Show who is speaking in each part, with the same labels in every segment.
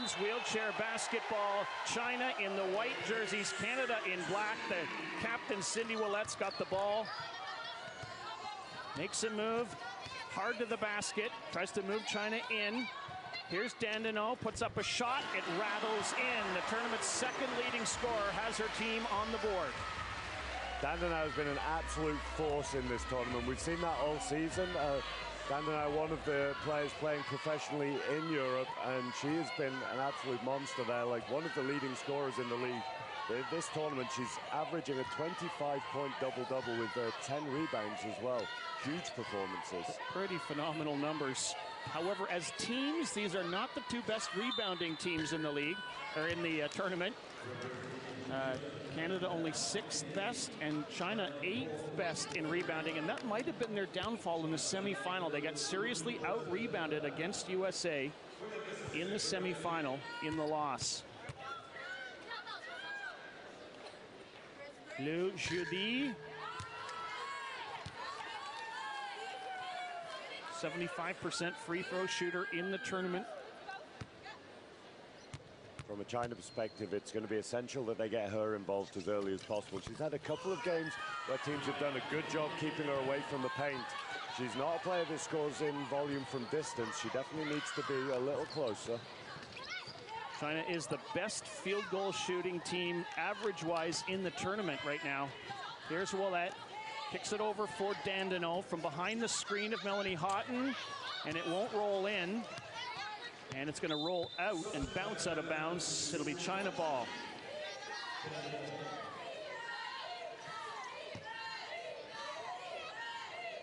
Speaker 1: men's wheelchair basketball. China in the white jerseys, Canada in black. The captain, Cindy Ouellette's got the ball. Makes a move, hard to the basket, tries to move China in. Here's Dandenot, puts up a shot, it rattles in. The tournament's second leading scorer has her team on the board.
Speaker 2: Dandenot has been an absolute force in this tournament. We've seen that all season. Dandenot, one of the players playing professionally in Europe, and she has been an absolute monster there, like one of the leading scorers in the league. This tournament, she's averaging a 25-point double-double with 10 rebounds as well. Huge performances.
Speaker 1: Pretty phenomenal numbers. However, as teams, these are not the two best rebounding teams in the league, or in the tournament. Canada only 6th best, and China 8th best in rebounding, and that might have been their downfall in the semifinal. They got seriously out-rebounded against USA in the semifinal in the loss. Le jeudi. 75% free throw shooter in the tournament.
Speaker 2: From a China perspective, it's going to be essential that they get her involved as early as possible. She's had a couple of games where teams have done a good job keeping her away from the paint. She's not a player that scores in volume from distance. She definitely needs to be a little closer.
Speaker 1: China is the best field goal shooting team average-wise in the tournament right now. Here's Ouellette, kicks it over for Dandenot from behind the screen of Melanie Houghton, and it won't roll in. And it's going to roll out and bounce out of bounds. It'll be China ball.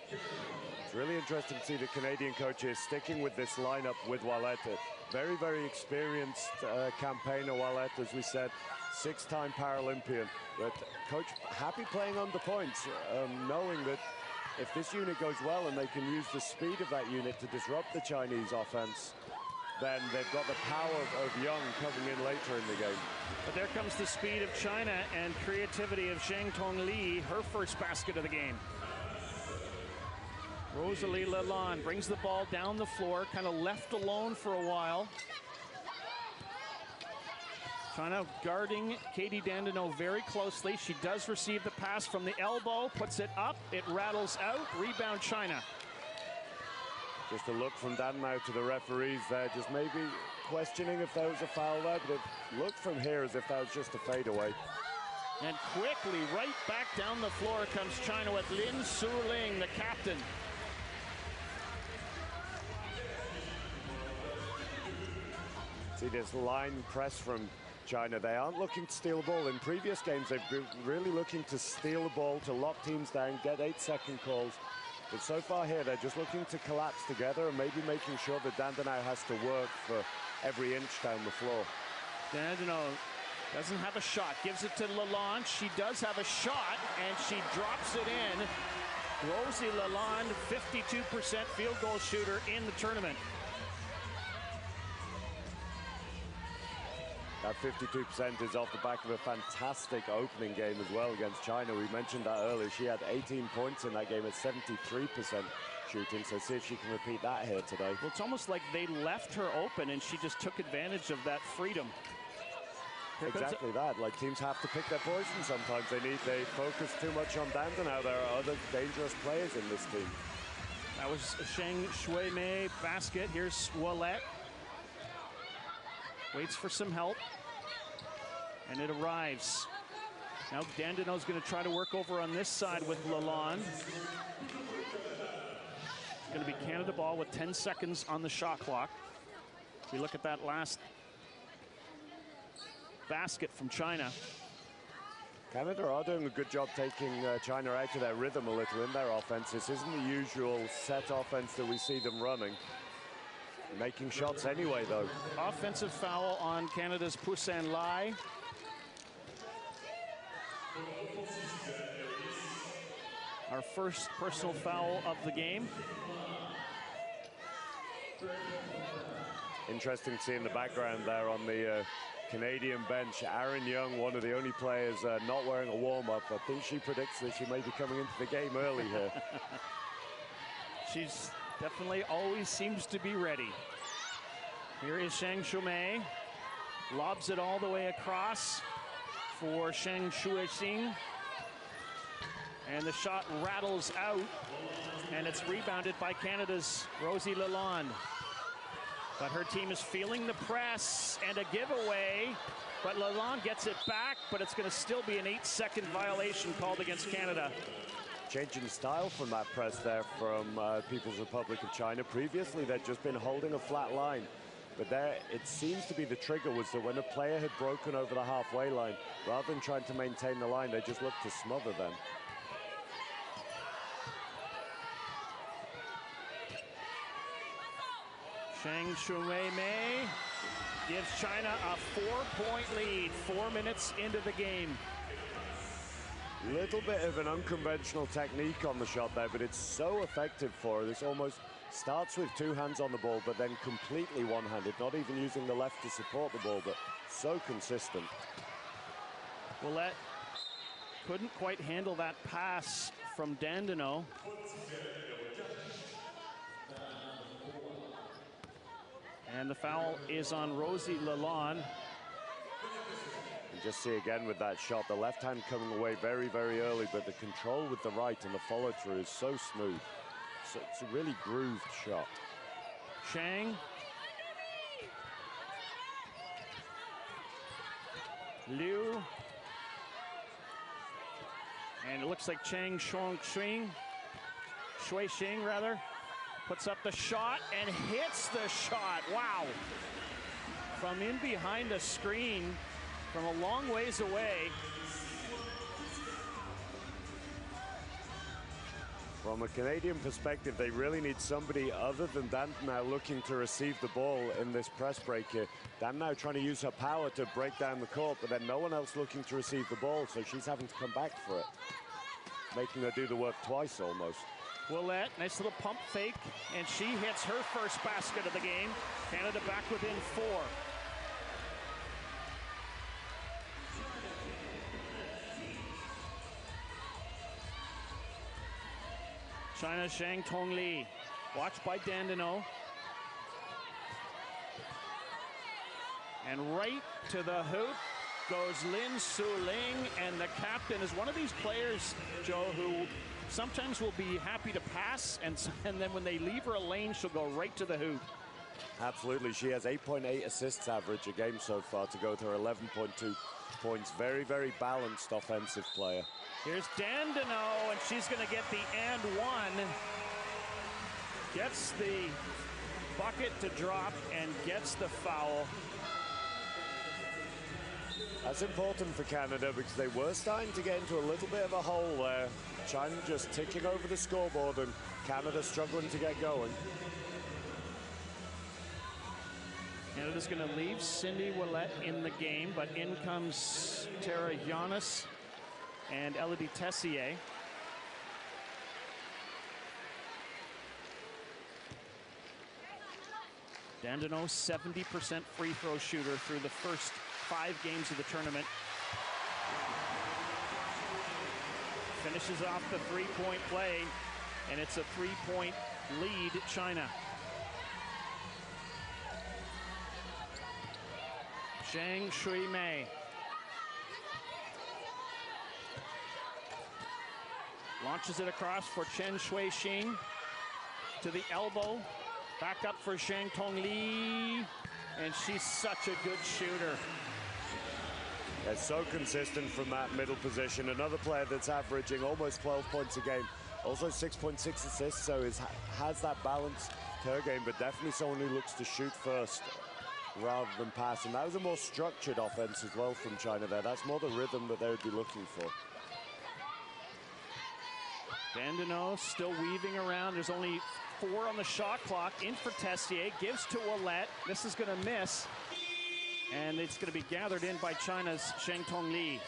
Speaker 2: It's really interesting to see the Canadian coaches sticking with this lineup with Ouellette. Very, very experienced campaigner, Ouellette, as we said, 6-time Paralympian. But coach happy playing under points, knowing that if this unit goes well and they can use the speed of that unit to disrupt the Chinese offense, then they've got the power of Young coming in later in the game.
Speaker 1: But there comes the speed of China and creativity of Zheng Tong Li, her first basket of the game. Rosalie Lalonde brings the ball down the floor, kind of left alone for a while. China guarding Katie Dandenot very closely. She does receive the pass from the elbow, puts it up, it rattles out, rebound China.
Speaker 2: Just a look from Dandenot to the referees there, just maybe questioning if there was a foul there, but it looked from here as if that was just a fadeaway.
Speaker 1: And quickly, right back down the floor comes China with Lin Suling, the captain.
Speaker 2: See this line press from China. They aren't looking to steal the ball. In previous games, they've been really looking to steal the ball, to lock teams down, get 8-second calls. But so far here, they're just looking to collapse together and maybe making sure that Dandenot has to work for every inch down the floor.
Speaker 1: Dandenot doesn't have a shot, gives it to Lalonde. She does have a shot, and she drops it in. Rosie Lalonde, 52% field goal shooter in the tournament.
Speaker 2: That 52% is off the back of a fantastic opening game as well against China. We mentioned that earlier. She had 18 points in that game at 73% shooting, so see if she can repeat that here today.
Speaker 1: Well, it's almost like they left her open and she just took advantage of that freedom.
Speaker 2: Exactly that. Like, teams have to pick their poison sometimes. They focus too much on Dandenot. There are other dangerous players in this team.
Speaker 1: That was a Zheng Shuimei basket. Here's Ouellette. Waits for some help, and it arrives. Now Dandenot's going to try to work over on this side with Lalonde. It's going to be Canada ball with 10 seconds on the shot clock. We look at that last basket from China.
Speaker 2: Canada are doing a good job taking China out of their rhythm a little in their offense. This isn't the usual set offense that we see them running. Making shots anyway, though.
Speaker 1: Offensive foul on Canada's Poussin Lai. Our first personal foul of the game.
Speaker 2: Interesting to see in the background there on the Canadian bench, Aaron Young, one of the only players not wearing a warm-up. I think she predicts that she may be coming into the game early here.
Speaker 1: She's definitely always seems to be ready. Here is Zheng Shuimei. Lobs it all the way across for Zheng Shuixing. And the shot rattles out, and it's rebounded by Canada's Rosie Lalonde. But her team is feeling the press, and a giveaway. But Lalonde gets it back, but it's going to still be an 8-second violation called against Canada.
Speaker 2: Changing style from that press there from People's Republic of China. Previously, they'd just been holding a flat line. But there, it seems to be the trigger was that when a player had broken over the halfway line, rather than trying to maintain the line, they just looked to smother them.
Speaker 1: Zheng Shuixing gives China a 4-point lead, 4 minutes into the game.
Speaker 2: Little bit of an unconventional technique on the shot there, but it's so effective for her. This almost starts with two hands on the ball, but then completely one-handed, not even using the left to support the ball, but so consistent.
Speaker 1: Ouellette couldn't quite handle that pass from Dandenot. And the foul is on Rosie Lalonde.
Speaker 2: You just see again with that shot, the left hand coming away very, very early, but the control with the right and the follow-through is so smooth. So it's a really grooved shot.
Speaker 1: Zheng. Liu. And it looks like Zheng Shuixing rather, puts up the shot and hits the shot. Wow. From in behind a screen, from a long ways away.
Speaker 2: From a Canadian perspective, they really need somebody other than Dandenot looking to receive the ball in this press break here. Dandenot trying to use her power to break down the court, but then no one else looking to receive the ball, so she's having to come back for it, making her do the work twice almost.
Speaker 1: Ouellette, nice little pump fake, and she hits her first basket of the game. Canada back within 4. China's Zhang Tongli, watched by Dandenot. And right to the hoop goes Lin Su-Ling, and the captain is one of these players, Joe, who sometimes will be happy to pass, and then when they leave her a lane, she'll go right to the hoop.
Speaker 2: Absolutely, she has 8.8 assists average a game so far to go with her 11.2 points. Very, very balanced offensive player.
Speaker 1: Here's Dandenot, and she's going to get the and one. Gets the bucket to drop and gets the foul.
Speaker 2: That's important for Canada because they were starting to get into a little bit of a hole there. China just ticking over the scoreboard and Canada struggling to get going.
Speaker 1: Canada's going to leave Cindy Ouellette in the game, but in comes Tara Giannis and Elodie Tessier. Dandenot, 70% free throw shooter through the first 5 games of the tournament. Finishes off the 3-point play, and it's a 3-point lead, China. Zheng Shuixing. Launches it across for Chen Shuixing to the elbow. Back up for Zhang Tongli, and she's such a good shooter.
Speaker 2: Yeah, so consistent from that middle position. Another player that's averaging almost 12 points a game. Also 6.6 assists, so has that balance to her game, but definitely someone who looks to shoot first rather than pass. And that was a more structured offense as well from China there. That's more the rhythm that they would be looking for.
Speaker 1: Dandenot still weaving around. There's only 4 on the shot clock. In for Tessier, gives to Ouellette. This is going to miss, and it's going to be gathered in by China's Zheng Tongli.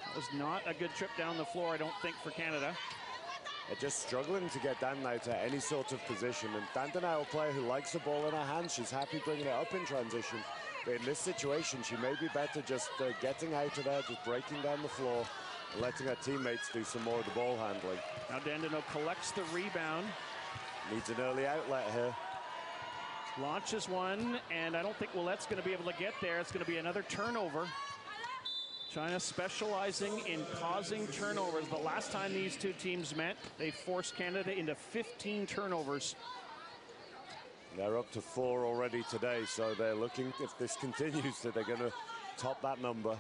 Speaker 1: That was not a good trip down the floor, I don't think, for Canada.
Speaker 2: They're just struggling to get Dandenot to any sort of position, and Dandenot, a player who likes the ball in her hands, she's happy bringing it up in transition. But in this situation, she may be better just getting out of there, just breaking down the floor, and letting her teammates do some more of the ball handling.
Speaker 1: Now Dandenot collects the rebound.
Speaker 2: Needs an early outlet here.
Speaker 1: Launches one, and I don't think Ouellette's going to be able to get there. It's going to be another turnover. China specializing in causing turnovers. The last time these two teams met, they forced Canada into 15 turnovers.
Speaker 2: They're up to 4 already today, so they're looking, if this continues, that they're going to top that number.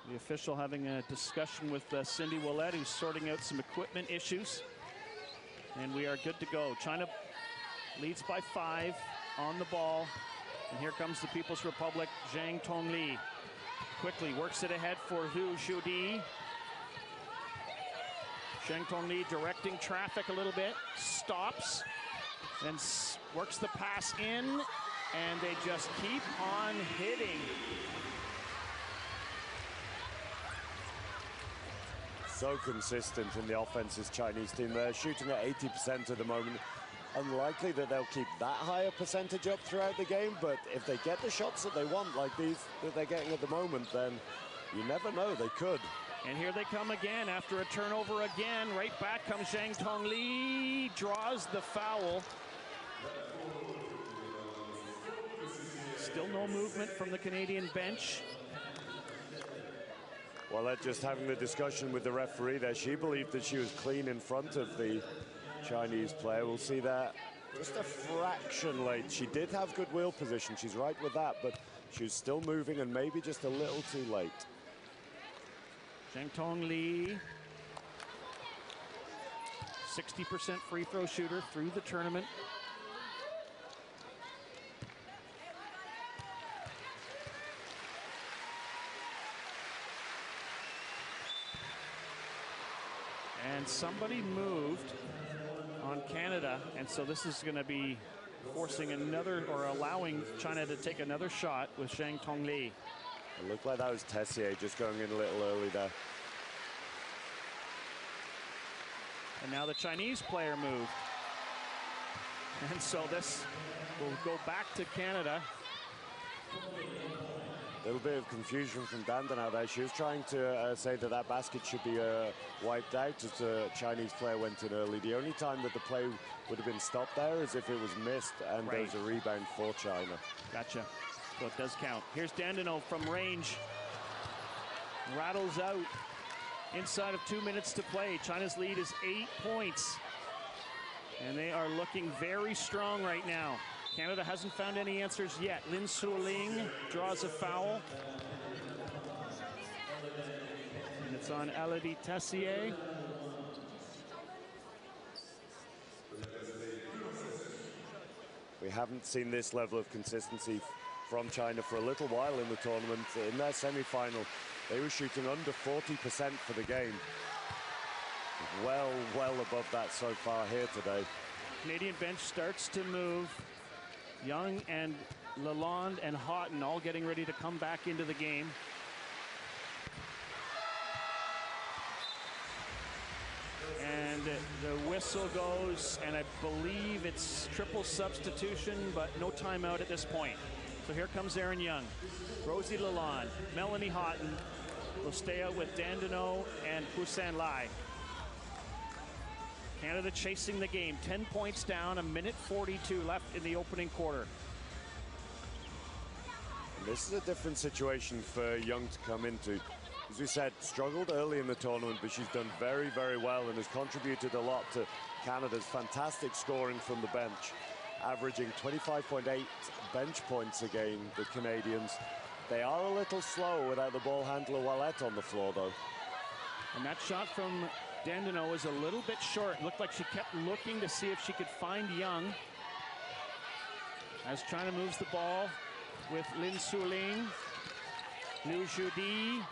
Speaker 1: The official having a discussion with Cindy Ouellette, who's sorting out some equipment issues. And we are good to go. China leads by 5 on the ball. And here comes the People's Republic, Zhang Tongli. Quickly works it ahead for Liu Xiudi. Zhang Tongli directing traffic a little bit, stops, and works the pass in, and they just keep on hitting.
Speaker 2: So consistent in the offense, this Chinese team. They're shooting at 80% at the moment. Unlikely that they'll keep that higher percentage up throughout the game, but if they get the shots that they want, like these that they're getting at the moment, then you never know, they could.
Speaker 1: And here they come again after a turnover again. Right back comes Zhang Tongli, draws the foul. Still no movement from the Canadian bench.
Speaker 2: Well, they're just having the discussion with the referee there. She believed that she was clean in front of the Chinese player. We'll see that just a fraction late. She did have good wheel position. She's right with that, but she was still moving and maybe just a little too late.
Speaker 1: Zhang Tongli, 60% free throw shooter through the tournament. And somebody moved on Canada, and so this is going to be forcing another, or allowing China to take another shot with Zhang Tongli.
Speaker 2: It looked like that was Tessier just going in a little early there.
Speaker 1: And now the Chinese player moved. And so this will go back to Canada.
Speaker 2: A little bit of confusion from Dandenau there. She was trying to say that that basket should be wiped out as the Chinese player went in early. The only time that the play would have been stopped there is if it was missed and there was a rebound for China.
Speaker 1: Gotcha. So it does count. Here's Dandenau from range. Rattles out inside of 2 minutes to play. China's lead is 8 points. And they are looking very strong right now. Canada hasn't found any answers yet. Lin Suling draws a foul. And it's on Elodie Tessier.
Speaker 2: We haven't seen this level of consistency from China for a little while in the tournament. In their semi-final, they were shooting under 40% for the game. Well above that so far here today.
Speaker 1: Canadian bench starts to move. Young and Lalonde and Houghton all getting ready to come back into the game. And the whistle goes, and I believe it's triple substitution, but no timeout at this point. So here comes Erin Young. Rosie Lalonde, Melanie Houghton will stay out with Dandenau and Poussin Lai. Canada chasing the game, 10 points down, 1:42 left in the opening quarter.
Speaker 2: And this is a different situation for Young to come into. As we said, struggled early in the tournament, but she's done very well and has contributed a lot to Canada's fantastic scoring from the bench, averaging 25.8 bench points a game, the Canadians. They are a little slow without the ball handler Ouellette on the floor, though.
Speaker 1: And that shot from Dandenau was a little bit short. Looked like she kept looking to see if she could find Young. As China moves the ball with Lin Suling, Liu Xiudi,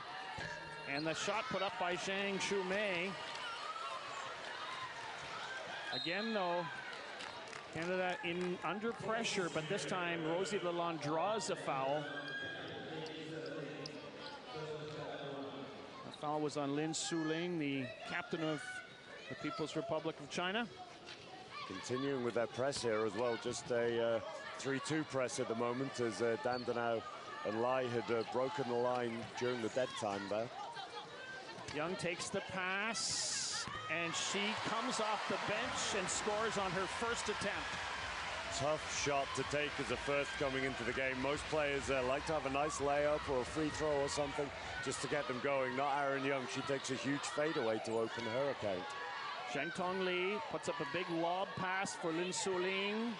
Speaker 1: and the shot put up by Zhang Shumei. Again, though, Canada in under pressure, but this time Rosie Lalonde draws a foul. The foul was on Lin Suling, the captain of the People's Republic of China.
Speaker 2: Continuing with their press here as well, just a 3-2 press at the moment, as Dandenau and Lai had broken the line during the dead time there.
Speaker 1: Young takes the pass, And she comes off the bench and scores on her first attempt.
Speaker 2: Tough shot to take as a first coming into the game. Most players like to have a nice layup or a free throw or something just to get them going. Not Aaron Young. She takes a huge fadeaway to open her account.
Speaker 1: Zheng Tong Li puts up a big lob pass for Lin Suling.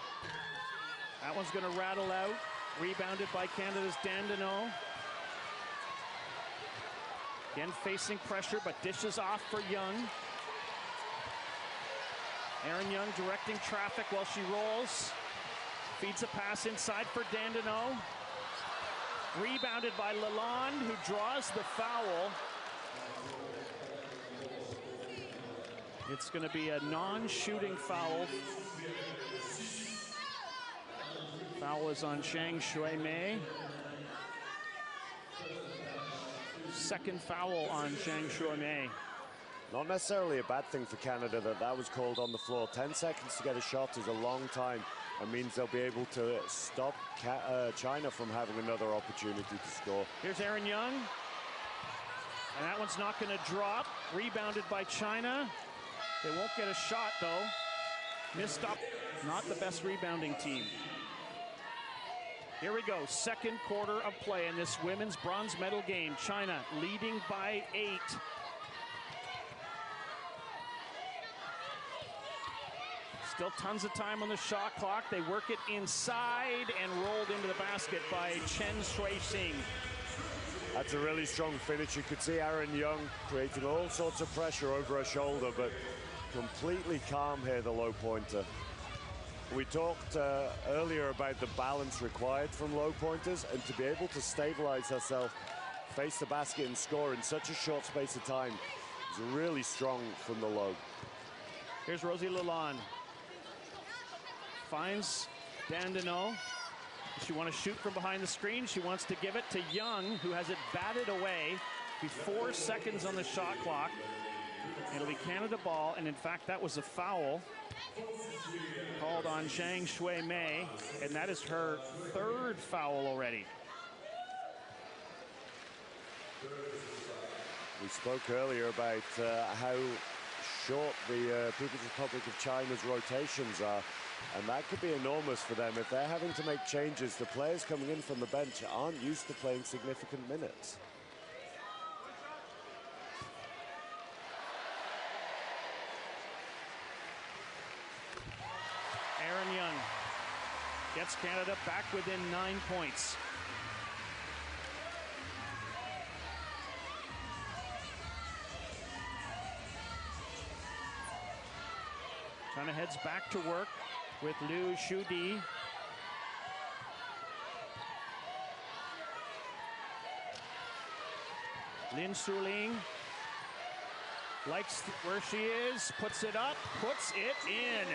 Speaker 1: That one's going to rattle out. Rebounded by Canada's Dandenault. Again facing pressure, but dishes off for Young. Aaron Young directing traffic while she rolls. Feeds a pass inside for Dandenault. Rebounded by Lalonde, who draws the foul. It's going to be a non-shooting foul. Foul is on Zhang Shuai-Mei. Second foul on Zhang Shuai-Mei.
Speaker 2: Not necessarily a bad thing for Canada that was called on the floor. 10 seconds to get a shot is a long time. It means they'll be able to stop China from having another opportunity to score.
Speaker 1: Here's Aaron Young. And that one's not going to drop. Rebounded by China. They won't get a shot, though. Missed up. Not the best rebounding team. Here we go. Second quarter of play in this women's bronze medal game. China leading by 8. Still tons of time on the shot clock. They work it inside and rolled into the basket by Chen Shui-Xing.
Speaker 2: That's a really strong finish. You could see Aaron Young creating all sorts of pressure over her shoulder, but completely calm here, the low pointer. We talked earlier about the balance required from low pointers, and to be able to stabilize herself, face the basket and score in such a short space of time is really strong from the low.
Speaker 1: Here's Rosie Lalonde. Finds Dandenault. She wants to shoot from behind the screen. She wants to give it to Young, who has it batted away. Be 4 seconds on the shot clock. It'll be Canada ball, and in fact, that was a foul called on Zhang Shuai-Mei, and that is her third foul already.
Speaker 2: We spoke earlier about how short the People's Republic of China's rotations are, and that could be enormous for them. If they're having to make changes, the players coming in from the bench aren't used to playing significant minutes.
Speaker 1: Aaron Young gets Canada back within 9 points. China heads back to work with Liu Shudi. Lin Suling likes where she is, puts it up, puts it in.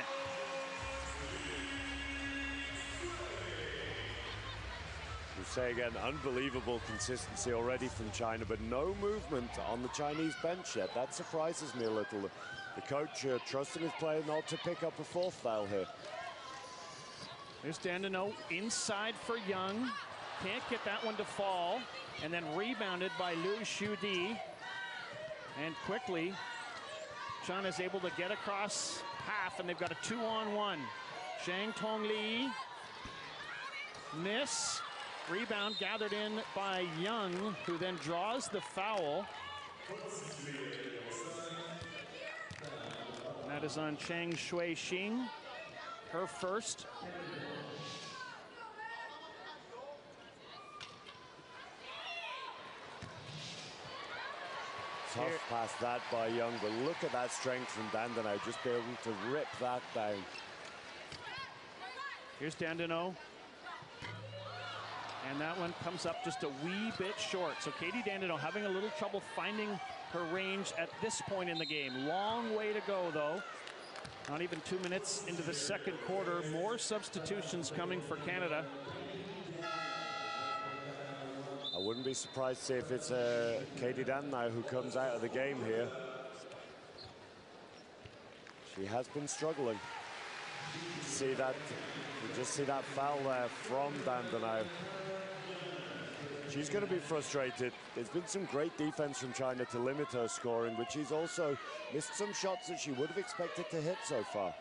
Speaker 2: We'll say again, unbelievable consistency already from China, but no movement on the Chinese bench yet. That surprises me a little. The coach trusting his player not to pick up a fourth foul here.
Speaker 1: There's Dandenault inside for Young. Can't get that one to fall. And then rebounded by Liu Shudi. And quickly, China's able to get across half, and they've got a 2-on-1. Zhang Tong Li. Miss. Rebound gathered in by Young, who then draws the foul. And that is on Zhang Shuai-Xing, her first.
Speaker 2: Tough pass that by Young, but look at that strength from Dandenault, just be able to rip that down.
Speaker 1: Here's Dandenault. And that one comes up just a wee bit short. So Katie Dandenault having a little trouble finding her range at this point in the game. Long way to go, though. Not even 2 minutes into the second quarter. More substitutions coming for Canada.
Speaker 2: I wouldn't be surprised to see if it's Katie Dandenault who comes out of the game here. She has been struggling. See that? You just see that foul there from Dandenault. She's going to be frustrated. There's been some great defense from China to limit her scoring, but she's also missed some shots that she would have expected to hit so far.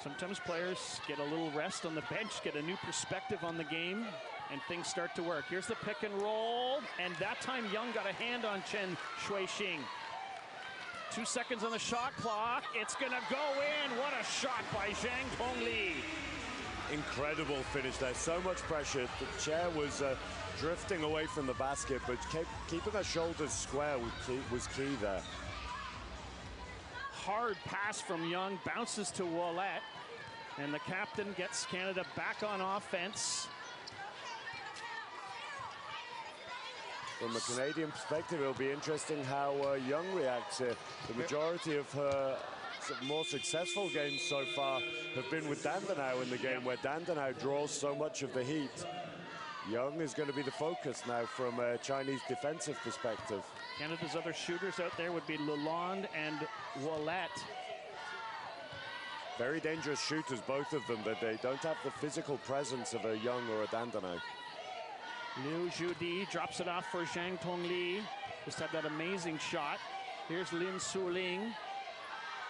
Speaker 1: Sometimes players get a little rest on the bench, get a new perspective on the game, and things start to work. Here's the pick and roll, and that time Young got a hand on Chen Shuixing. 2 seconds on the shot clock. It's gonna go in. What a shot by Zhang Tongli.
Speaker 2: Incredible finish there. So much pressure. The chair was drifting away from the basket, but keeping her shoulders square was key there.
Speaker 1: Hard pass from Young, bounces to Ouellette, and the captain gets Canada back on offense.
Speaker 2: From a Canadian perspective, it'll be interesting how Young reacts here. The majority of her more successful games so far have been with Dandenau in the game, where Dandenau draws so much of the heat. Young is going to be the focus now from a Chinese defensive perspective.
Speaker 1: Canada's other shooters out there would be Lalonde and Ouellette.
Speaker 2: Very dangerous shooters, both of them, but they don't have the physical presence of a Young or a Dandenau.
Speaker 1: Liu Zhudi drops it off for Zhang Tongli. Just had that amazing shot. Here's Lin Suling,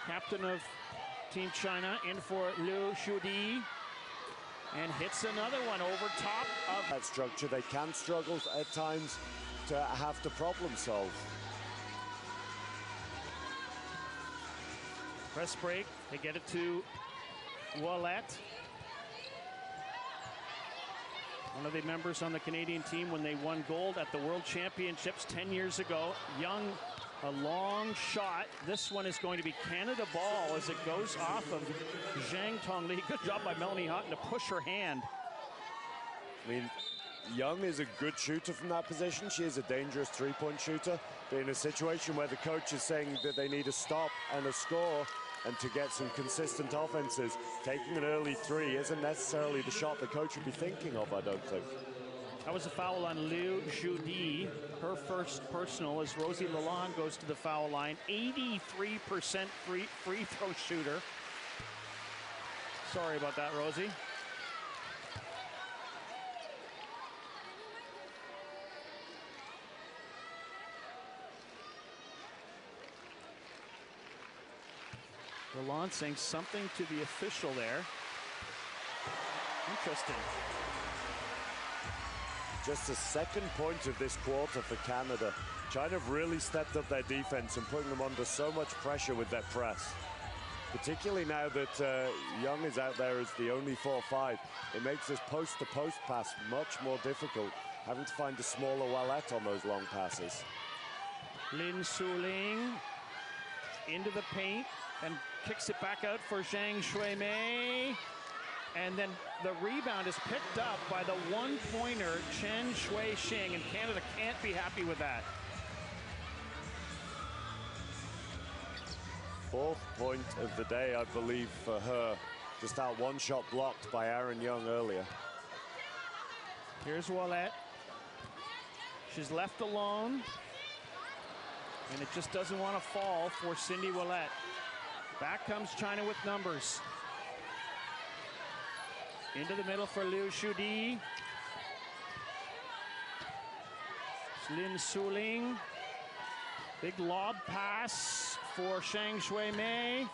Speaker 1: captain of Team China, in for Liu Zhudi. And hits another one over top of
Speaker 2: that structure. They can struggle at times to have to problem solve.
Speaker 1: Press break. They get it to Ouellette. One of the members on the Canadian team when they won gold at the World Championships 10 years ago. Young, a long shot. This one is going to be Canada ball as it goes off of Zhang Tongli. Good job by Melanie Houghton to push her hand.
Speaker 2: I mean, Young is a good shooter from that position. She is a dangerous three-point shooter. But in a situation where the coach is saying that they need a stop and a score and to get some consistent offenses, taking an early three isn't necessarily the shot the coach would be thinking of, I don't think.
Speaker 1: That was a foul on Liu Zhudi, her first personal, as Rosie Lalonde goes to the foul line. 83% free throw shooter. Sorry about that, Rosie. Lalonde saying something to the official there. Interesting.
Speaker 2: Just the second point of this quarter for Canada. China have really stepped up their defense and putting them under so much pressure with their press. Particularly now that Young is out there as the only 4-5. It makes this post-to-post pass much more difficult, having to find a smaller Ouellette on those long passes.
Speaker 1: Lin Suling into the paint and kicks it back out for Zhang Shuimei. And then the rebound is picked up by the one-pointer Chen Shuixing, and Canada can't be happy with that.
Speaker 2: Fourth point of the day, I believe, for her. Just that one shot blocked by Aaron Young earlier.
Speaker 1: Here's Ouellette. She's left alone. And it just doesn't want to fall for Cindy Ouellette. Back comes China with numbers. Into the middle for Liu Zhudi. Lin Suling. Big lob pass for Zhang Shuimei.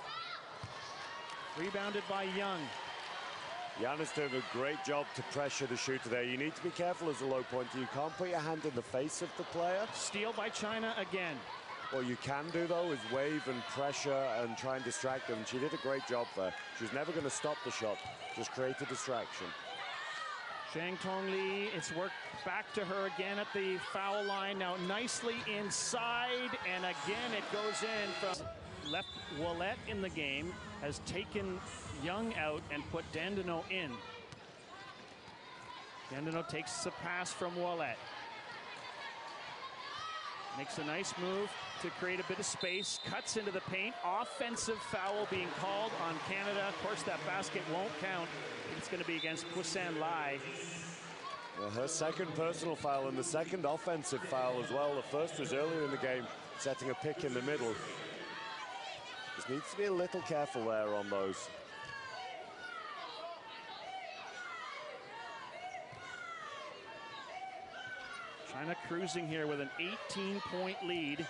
Speaker 1: Rebounded by Young.
Speaker 2: Yan is doing a great job to pressure the shooter there. You need to be careful as a low pointer. You can't put your hand in the face of the player.
Speaker 1: Steal by China again.
Speaker 2: What you can do, though, is wave and pressure and try and distract them. She did a great job there. She's never going to stop the shot, just create a distraction.
Speaker 1: Zhang Tongli, it's worked back to her again at the foul line. Now nicely inside, and again it goes in. From left Ouellette in the game, has taken Young out and put Dandenau in. Dandenau takes the pass from Ouellette. Makes a nice move to create a bit of space, cuts into the paint. Offensive foul being called on Canada. Of course, that basket won't count. It's going to be against Pusan Lai.
Speaker 2: Well, her second personal foul and the second offensive foul as well. The first was earlier in the game, setting a pick in the middle. Just needs to be a little careful there on those.
Speaker 1: China cruising here with an 18-point lead.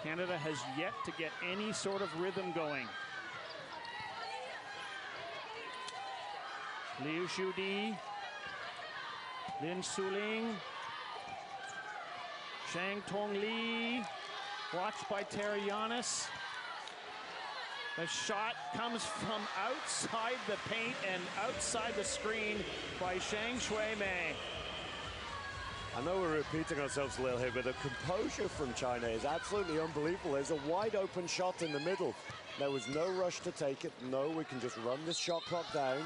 Speaker 1: Canada has yet to get any sort of rhythm going. Liu Xiudi, Lin Suling, Shang Tong Li, watched by Terianis. The shot comes from outside the paint and outside the screen by Zhang Shuimei.
Speaker 2: I know we're repeating ourselves a little here, but the composure from China is absolutely unbelievable. There's a wide open shot in the middle. There was no rush to take it. No, we can just run this shot clock down.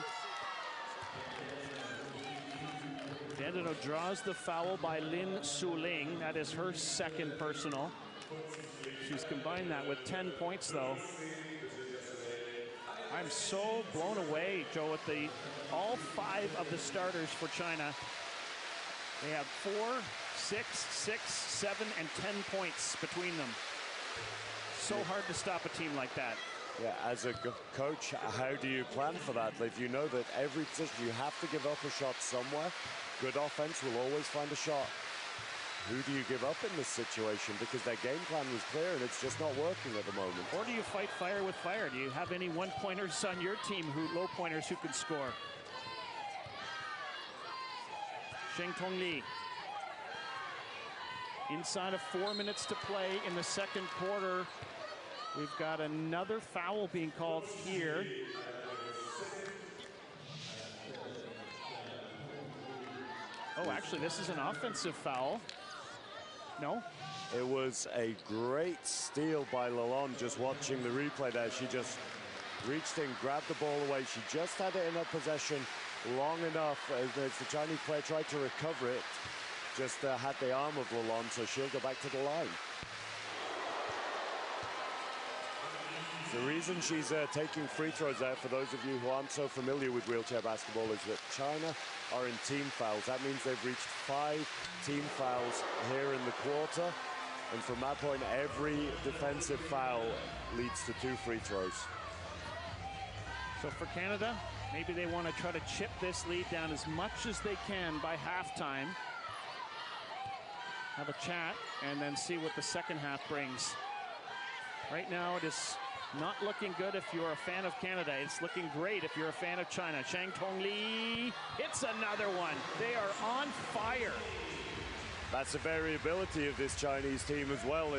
Speaker 1: Dandino draws the foul by Lin Suling. That is her second personal. She's combined that with 10 points, though. I'm so blown away, Joe, with all 5 of the starters for China. They have 4, 6, 6, 7, and 10 points between them. So hard to stop a team like that.
Speaker 2: Yeah, as a coach, how do you plan for that? If you know that every position you have to give up a shot somewhere, good offense will always find a shot. Who do you give up in this situation? Because their game plan was clear and it's just not working at the moment.
Speaker 1: Or do you fight fire with fire? Do you have any one-pointers on your team, low pointers who can score? Shang Tong Li. Inside of 4 minutes to play in the second quarter. We've got another foul being called here. Oh, actually, this is an offensive foul. No?
Speaker 2: It was a great steal by Lalonde. Just watching the replay there, she just reached in, grabbed the ball away. She just had it in her possession long enough as the Chinese player tried to recover it. Just had the arm of Lalonde, so she'll go back to the line. The reason she's taking free throws there, for those of you who aren't so familiar with wheelchair basketball, is that China are in team fouls. That means they've reached 5 team fouls here in the quarter. And from that point, every defensive foul leads to 2 free throws.
Speaker 1: So for Canada, maybe they want to try to chip this lead down as much as they can by halftime. Have a chat and then see what the second half brings. Right now, it is not looking good if you're a fan of Canada. It's looking great if you're a fan of China. Shang Tong Li hits another one. They are on fire.
Speaker 2: That's the variability of this Chinese team as well.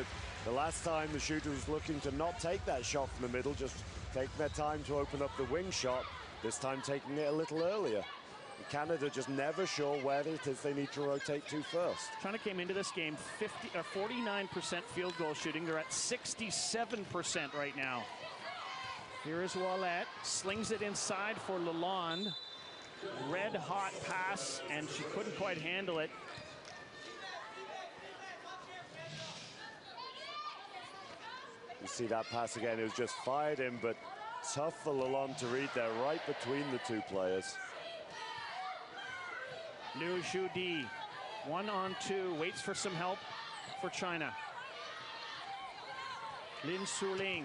Speaker 2: The last time the shooter was looking to not take that shot from the middle, just taking their time to open up the wing shot. This time taking it a little earlier. Canada just never sure where it is they need to rotate to first.
Speaker 1: China came into this game 49% field goal shooting. They're at 67% right now. Here is Ouellet, slings it inside for Lalonde. Red hot pass, and she couldn't quite handle it.
Speaker 2: You see that pass again, it was just fired in, but tough for Lalonde to read there, right between the 2 players.
Speaker 1: Liu Xiudi, 1-on-2, waits for some help for China. Lin Suling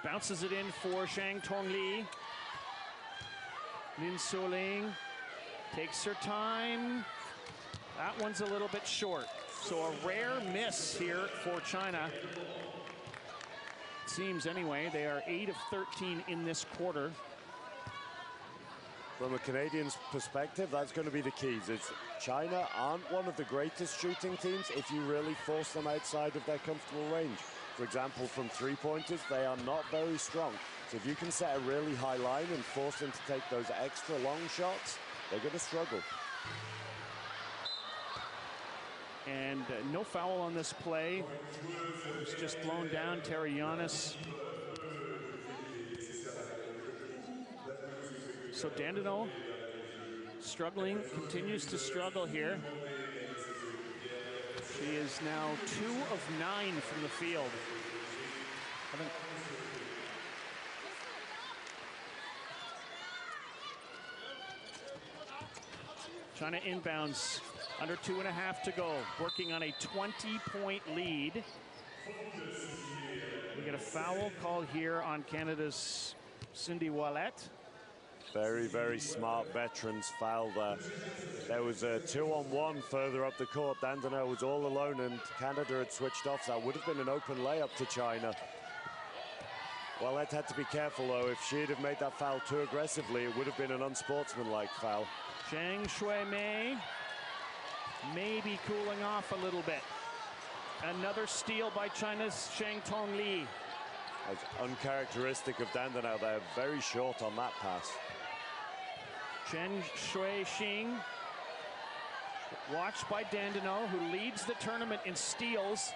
Speaker 1: bounces it in for Shang Tong Li. Lin Suling takes her time. That one's a little bit short. So a rare miss here for China. It seems anyway. They are 8 of 13 in this quarter.
Speaker 2: From a Canadian's perspective, that's going to be the keys. China aren't one of the greatest shooting teams if you really force them outside of their comfortable range. For example, from 3-pointers, they are not very strong. So if you can set a really high line and force them to take those extra long shots, they're going to struggle.
Speaker 1: And no foul on this play. It's just blown down. Terianis. So Dandino struggling, continues to struggle here. She is now 2 of 9 from the field. China inbounds, under 2.5 to go, working on a 20-point lead. We get a foul call here on Canada's Cindy Ouellet.
Speaker 2: Very, very smart veterans foul there. There was a 2-on-1 further up the court. Dandenau was all alone and Canada had switched off. So that would have been an open layup to China. Ouellette had to be careful though. If she'd have made that foul too aggressively, it would have been an unsportsmanlike foul.
Speaker 1: Zhang Shuimei maybe cooling off a little bit. Another steal by China's Shang Tongli.
Speaker 2: That's uncharacteristic of Dandenau. They're very short on that pass.
Speaker 1: Chen Shui-Xing, watched by Dandenau, who leads the tournament in steals.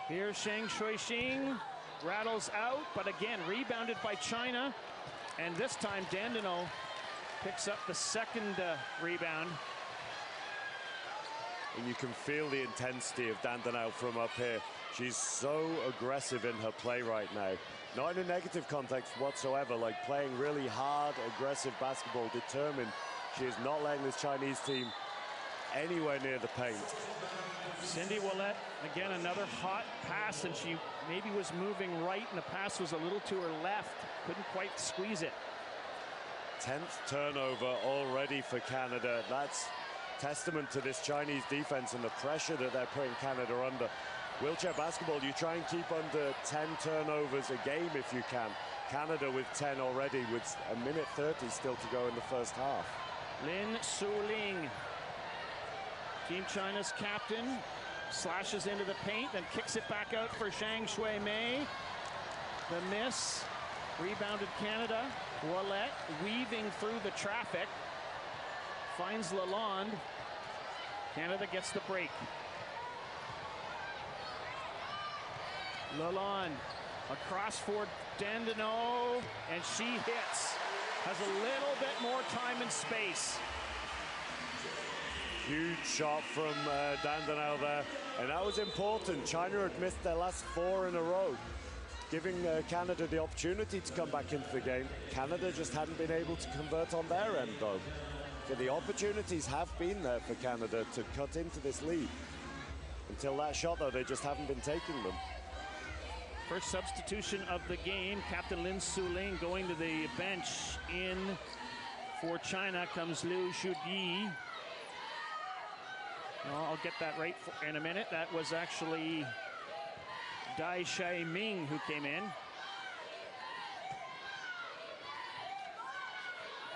Speaker 1: Here's Shang Shui-Xing, rattles out, but again rebounded by China. And this time Dandenau picks up the second rebound.
Speaker 2: And you can feel the intensity of Dandenau from up here. She's so aggressive in her play right now. Not in a negative context whatsoever, like playing really hard, aggressive basketball, determined. She is not letting this Chinese team anywhere near the paint.
Speaker 1: Cindy Ouellette, again, another hot pass, and she maybe was moving right, and the pass was a little to her left. Couldn't quite squeeze it.
Speaker 2: 10th turnover already for Canada. That's testament to this Chinese defense and the pressure that they're putting Canada under. Wheelchair basketball, you try and keep under 10 turnovers a game if you can. Canada with 10 already, with a minute 30 still to go in the first half.
Speaker 1: Lin Suling, Team China's captain, slashes into the paint, then kicks it back out for Zhang Shuimei. The miss, rebounded Canada. Ouellette weaving through the traffic, finds Lalonde. Canada gets the break. Lalonde across for Dandenau, and she hits. Has a little bit more time and space.
Speaker 2: Huge shot from Dandenau there, and that was important. China had missed their last 4 in a row, giving Canada the opportunity to come back into the game. Canada just hadn't been able to convert on their end though. So the opportunities have been there for Canada to cut into this lead. Until that shot though, they just haven't been taking them.
Speaker 1: First substitution of the game, Captain Lin Suling going to the bench. In for China comes Liu Zhuyi. No, I'll get that right in a minute. That was actually Dai Shai-Ming who came in.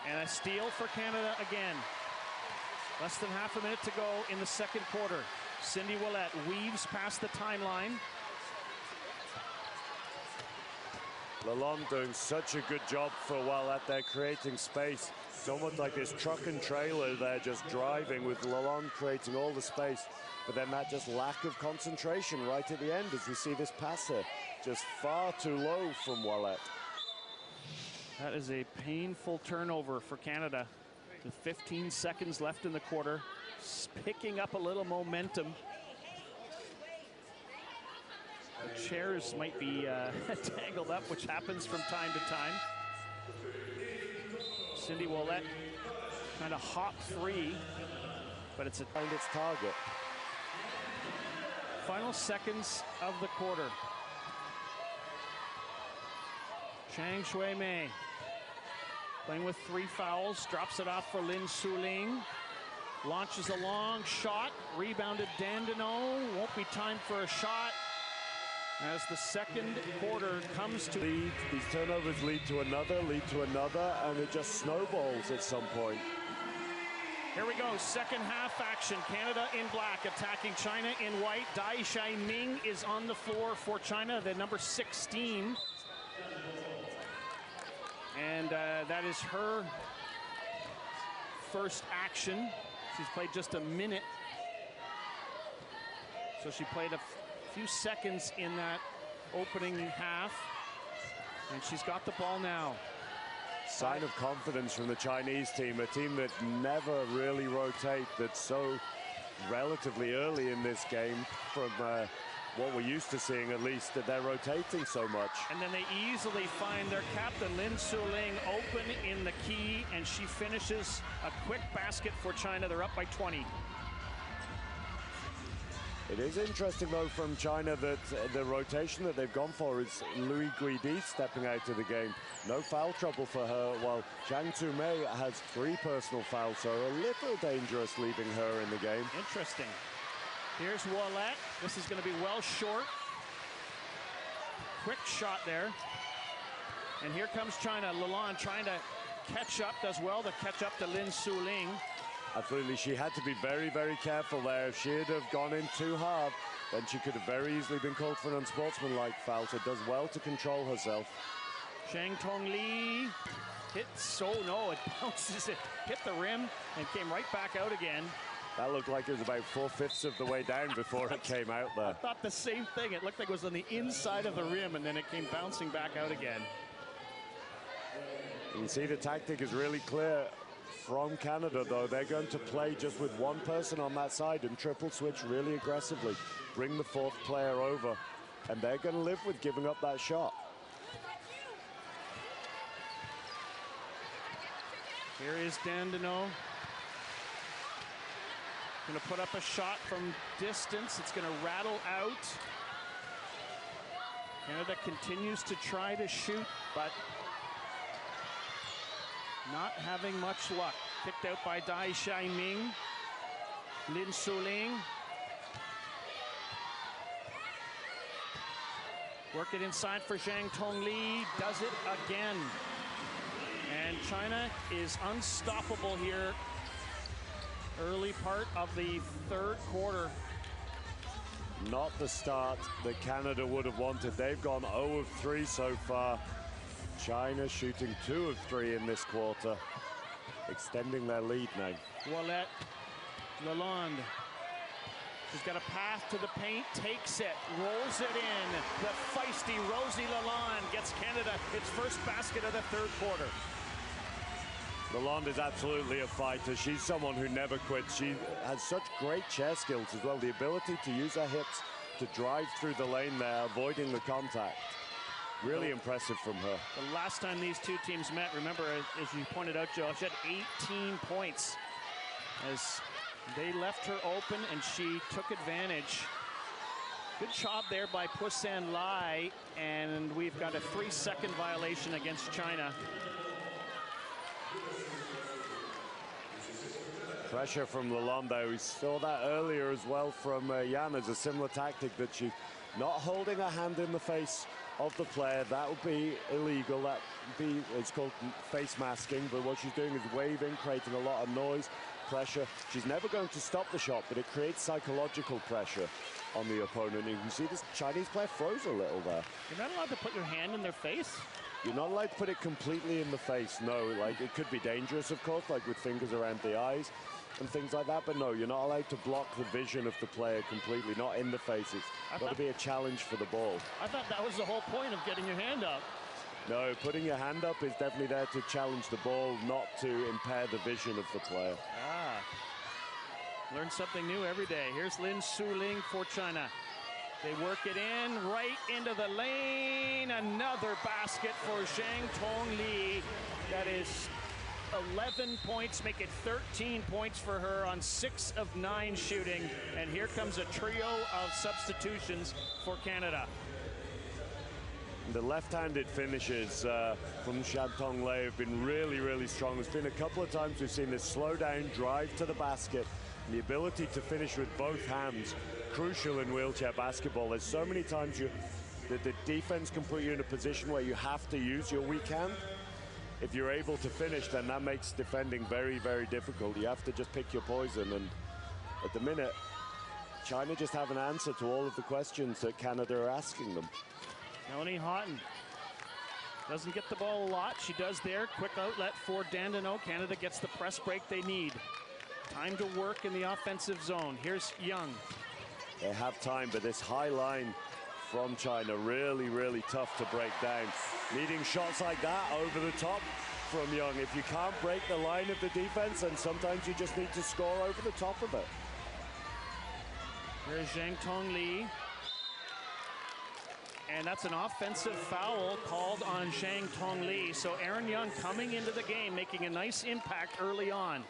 Speaker 1: And a steal for Canada again. Less than half a minute to go in the second quarter. Cindy Ouellette weaves past the timeline.
Speaker 2: Lalonde doing such a good job for a while out there, creating space. It's almost like this truck and trailer there just driving, with Lalonde creating all the space. But then that just lack of concentration right at the end as we see this passer just far too low from Ouellette.
Speaker 1: That is a painful turnover for Canada. With 15 seconds left in the quarter, picking up a little momentum. The chairs might be tangled up, which happens from time to time. Cindy Ouellette kind of hop free, but it's
Speaker 2: find its target.
Speaker 1: Final seconds of the quarter. Zhang Shuimei playing with 3 fouls, drops it off for Lin Suling. Launches a long shot, rebounded Dandenau. Won't be time for a shot. As the second quarter comes to
Speaker 2: lead, these turnovers lead to another, and it just snowballs at some point.
Speaker 1: Here we go, second half action. Canada in black attacking China in white. Dai Shai-Ming is on the floor for China, the number 16. And that is her first action. She's played just a minute. So she played a few seconds in that opening half, and she's got the ball now.
Speaker 2: Sign of confidence from the Chinese team, a team that never really rotate, that's so relatively early in this game from what we're used to seeing, at least, that they're rotating so much.
Speaker 1: And then they easily find their captain, Lin Suling, open in the key, and she finishes a quick basket for China. They're up by 20.
Speaker 2: It is interesting, though, from China that the rotation that they've gone for is Louis Guidi stepping out of the game. No foul trouble for her, while Zhang Tumei has 3 personal fouls, so a little dangerous leaving her in the game.
Speaker 1: Interesting. Here's Wallet. This is going to be well short. Quick shot there. And here comes China. Lalonde trying to catch up, does well to catch up to Lin Suling.
Speaker 2: Absolutely, she had to be very, very careful there. If she'd have gone in too hard, then she could have very easily been called for an unsportsmanlike foul. So does well to control herself.
Speaker 1: Zhang Tongli hits, oh no, it bounces, it hit the rim and came right back out again.
Speaker 2: That looked like it was about 4/5 of the way down before it came out there.
Speaker 1: I thought the same thing. It looked like it was on the inside of the rim and then it came bouncing back out again.
Speaker 2: You can see the tactic is really clear. From Canada, though, they're going to play just with 1 person on that side and triple switch really aggressively. Bring the 4th player over, and they're going to live with giving up that shot.
Speaker 1: Here is Dandenot. Going to put up a shot from distance. It's going to rattle out. Canada continues to try to shoot, but not having much luck. Kicked out by Dai Xiaiming. Lin Suling. Work it inside for Zhang Tongli. Does it again. And China is unstoppable here. Early part of the 3rd quarter.
Speaker 2: Not the start that Canada would have wanted. They've gone 0 of 3 so far. China shooting 2 of 3 in this quarter, extending their lead now.
Speaker 1: Wallet, Lalonde. She's got a path to the paint, takes it, rolls it in. The feisty Rosie Lalonde gets Canada its first basket of the 3rd quarter.
Speaker 2: Lalonde is absolutely a fighter. She's someone who never quits. She has such great chair skills as well. The ability to use her hips to drive through the lane there, avoiding the contact. Really impressive from her.
Speaker 1: The last time these two teams met, remember, as you pointed out, Joe, she had 18 points as they left her open and she took advantage. Good job there by Pusan Lai, and we've got a 3-second violation against China.
Speaker 2: Pressure from Lalonde. We saw that earlier as well from Yan as a similar tactic, that she's not holding her hand in the face of the player. That would be illegal. That would be, it's called face masking, but what she's doing is waving, creating a lot of noise, pressure. She's never going to stop the shot, but it creates psychological pressure on the opponent. You can see this Chinese player froze a little there.
Speaker 1: You're not allowed to put your hand in their face?
Speaker 2: You're not allowed to put it completely in the face, no. Like, it could be dangerous, of course, like with fingers around the eyes and things like that, but no, you're not allowed to block the vision of the player completely, not in the face. It's got to be a challenge for the ball.
Speaker 1: I thought that was the whole point of getting your hand up.
Speaker 2: No, putting your hand up is definitely there to challenge the ball, not to impair the vision of the player.
Speaker 1: Learn something new every day. Here's Lin Suling for China. They work it in, right into the lane. Another basket for Zhang Tongli. That is 11 points, make it 13 points for her on 6 of 9 shooting. And here comes a trio of substitutions for Canada.
Speaker 2: The left-handed finishes from Zhang Tongli have been really, really strong. There's been a couple of times we've seen this slow down, drive to the basket. And the ability to finish with both hands, crucial in wheelchair basketball. There's so many times that the defense can put you in a position where you have to use your weak hand. If you're able to finish, then that makes defending very, very difficult. You have to just pick your poison. And at the minute, China just have an answer to all of the questions that Canada are asking them.
Speaker 1: Melanie Houghton doesn't get the ball a lot. She does there. Quick outlet for Dandenot. Canada gets the press break they need. Time to work in the offensive zone. Here's Young.
Speaker 2: They have time, but this high line from China, really, really tough to break down. Needing shots like that over the top from Young. If you can't break the line of the defense, then sometimes you just need to score over the top of it.
Speaker 1: Here's Zhang Tongli. And that's an offensive foul called on Zhang Tongli. So Aaron Young coming into the game, making a nice impact early on.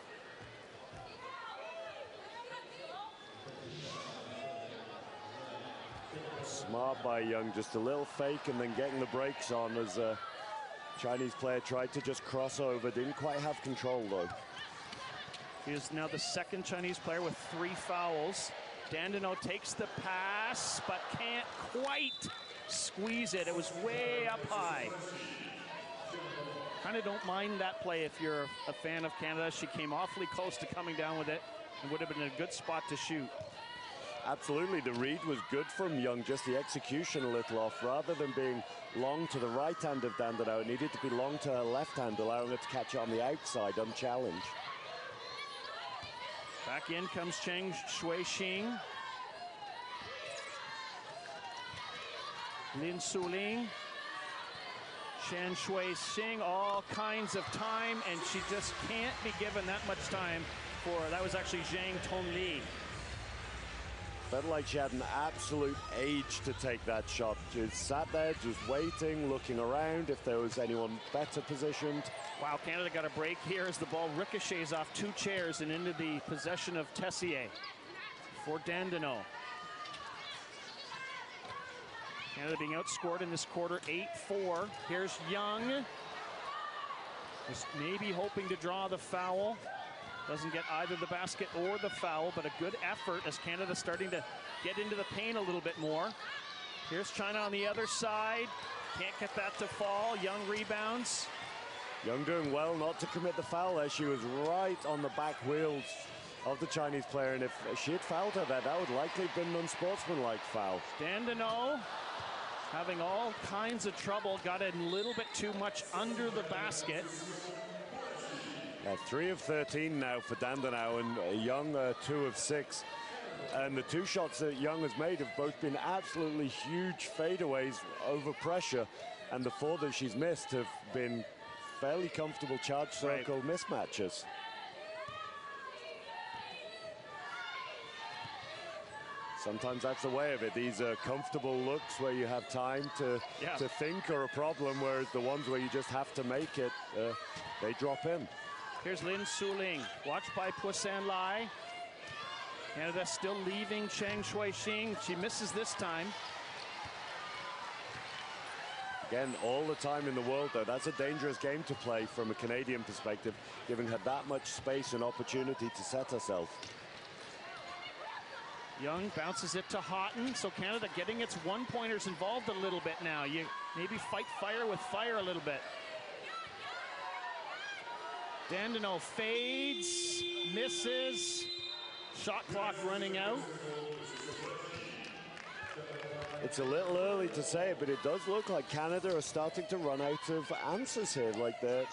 Speaker 2: Smart by Young, just a little fake and then getting the brakes on as a Chinese player tried to just cross over. Didn't quite have control though.
Speaker 1: He is now the second Chinese player with 3 fouls. Dandenau takes the pass, but can't quite squeeze it. It was way up high. Kind of don't mind that play if you're a fan of Canada. She came awfully close to coming down with it and would have been a good spot to shoot.
Speaker 2: Absolutely, the read was good from Young, just the execution a little off. Rather than being long to the right hand of Dandenau, it needed to be long to her left hand, allowing her to catch it on the outside, unchallenged.
Speaker 1: Back in comes Cheng Shui-Xing. Lin Suling. Chen Shui-Xing, all kinds of time, and she just can't be given that much time for, that was actually Zhang Tongli.
Speaker 2: Felt like she had an absolute age to take that shot. She sat there just waiting, looking around if there was anyone better positioned.
Speaker 1: Wow, Canada got a break here as the ball ricochets off 2 chairs and into the possession of Tessier for Dandenau. Canada being outscored in this quarter, 8-4. Here's Young. Just maybe hoping to draw the foul. Doesn't get either the basket or the foul, but a good effort as Canada starting to get into the paint a little bit more. Here's China on the other side. Can't get that to fall. Young rebounds.
Speaker 2: Young doing well not to commit the foul there. She was right on the back wheels of the Chinese player, and if she had fouled her there, that would likely have been an unsportsmanlike foul.
Speaker 1: Dandenau having all kinds of trouble. Got a little bit too much under the basket.
Speaker 2: 3 of 13 now for Dandenau, and Young 2 of 6. And the 2 shots that Young has made have both been absolutely huge fadeaways over pressure, and the 4 that she's missed have been fairly comfortable charge circle mismatches. Sometimes that's the way of it. These are comfortable looks where you have time to think are a problem, whereas the ones where you just have to make it, they drop in.
Speaker 1: Here's Lin Suling, watched by Puisan Lai. Canada still leaving Cheng Shui-Xing. She misses this time.
Speaker 2: Again, all the time in the world, though. That's a dangerous game to play from a Canadian perspective, giving her that much space and opportunity to set herself.
Speaker 1: Young bounces it to Houghton, so Canada getting its 1-pointers involved a little bit now. You maybe fight fire with fire a little bit. Dandenau fades, misses. Shot clock running out.
Speaker 2: It's a little early to say it, but it does look like Canada are starting to run out of answers here. Like they're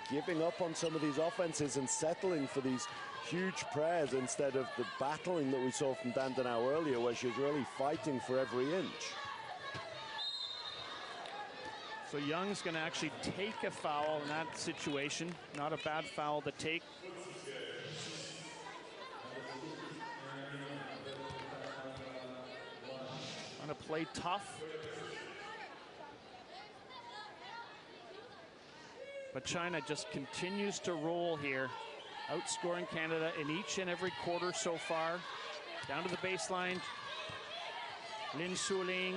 Speaker 2: giving up on some of these offenses and settling for these huge prayers instead of the battling that we saw from Dandenau earlier, where she was really fighting for every inch.
Speaker 1: So Young's going to actually take a foul in that situation. Not a bad foul to take. Going to play tough. But China just continues to roll here, outscoring Canada in each and every quarter so far. Down to the baseline. Lin Suling.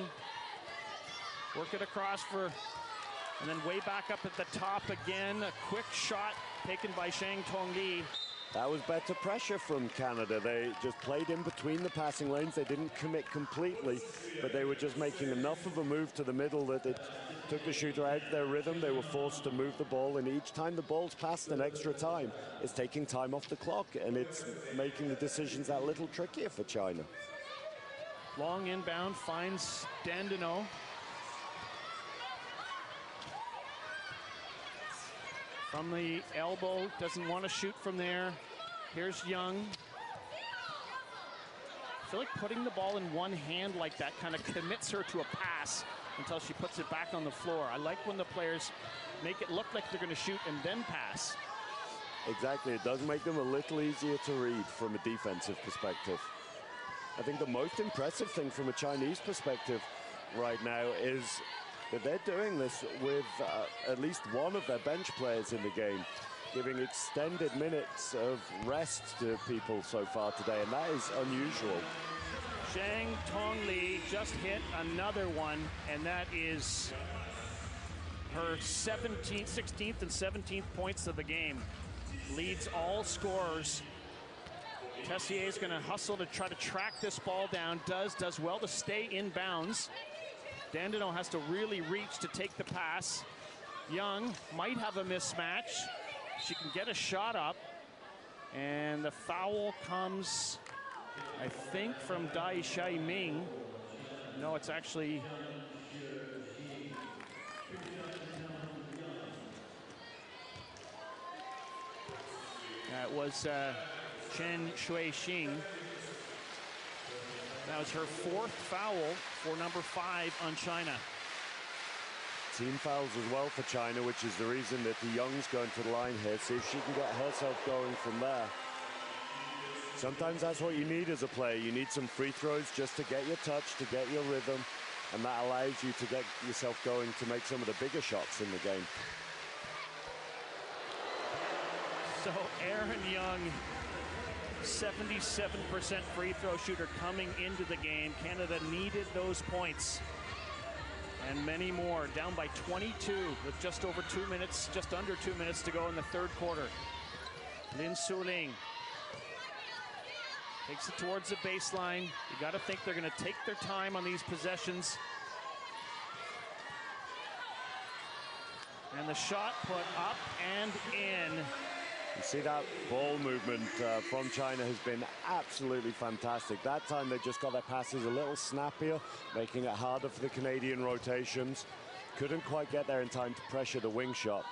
Speaker 1: Work it across for, and then way back up at the top again. A quick shot taken by Zhang Tongli.
Speaker 2: That was better pressure from Canada. They just played in between the passing lanes. They didn't commit completely, but they were just making enough of a move to the middle that it took the shooter out of their rhythm. They were forced to move the ball, and each time the ball's passed an extra time, it's taking time off the clock, and it's making the decisions that little trickier for China.
Speaker 1: Long inbound finds Dandenau. From the elbow, doesn't want to shoot from there. Here's Young. I feel like putting the ball in one hand like that kind of commits her to a pass until she puts it back on the floor. I like when the players make it look like they're going to shoot and then pass.
Speaker 2: Exactly, it does make them a little easier to read from a defensive perspective. I think the most impressive thing from a Chinese perspective right now is that they're doing this with at least one of their bench players in the game, giving extended minutes of rest to people so far today, and that is unusual.
Speaker 1: Zhang Tongli just hit another one, and that is her 16th and 17th points of the game. Leads all scorers. Tessier is going to hustle to try to track this ball down. Does well to stay in bounds. Dandenot has to really reach to take the pass. Young might have a mismatch. She can get a shot up. And the foul comes, I think, from Dai Shaiming. No, it's actually... That was Chen Shuixing. That was her 4th foul for number 5 on China.
Speaker 2: Team fouls as well for China, which is the reason that the Young's going to the line here. See if she can get herself going from there. Sometimes that's what you need as a player. You need some free throws just to get your touch, to get your rhythm, and that allows you to get yourself going to make some of the bigger shots in the game.
Speaker 1: So Erin Young, 77% free throw shooter coming into the game. Canada needed those points and many more. Down by 22 with just over 2 minutes, just under 2 minutes to go in the 3rd quarter. Lin Suling takes it towards the baseline. You got to think they're going to take their time on these possessions. And the shot put up and in.
Speaker 2: You see that ball movement from China has been absolutely fantastic. That time they just got their passes a little snappier, making it harder for the Canadian rotations. Couldn't quite get there in time to pressure the wing shot.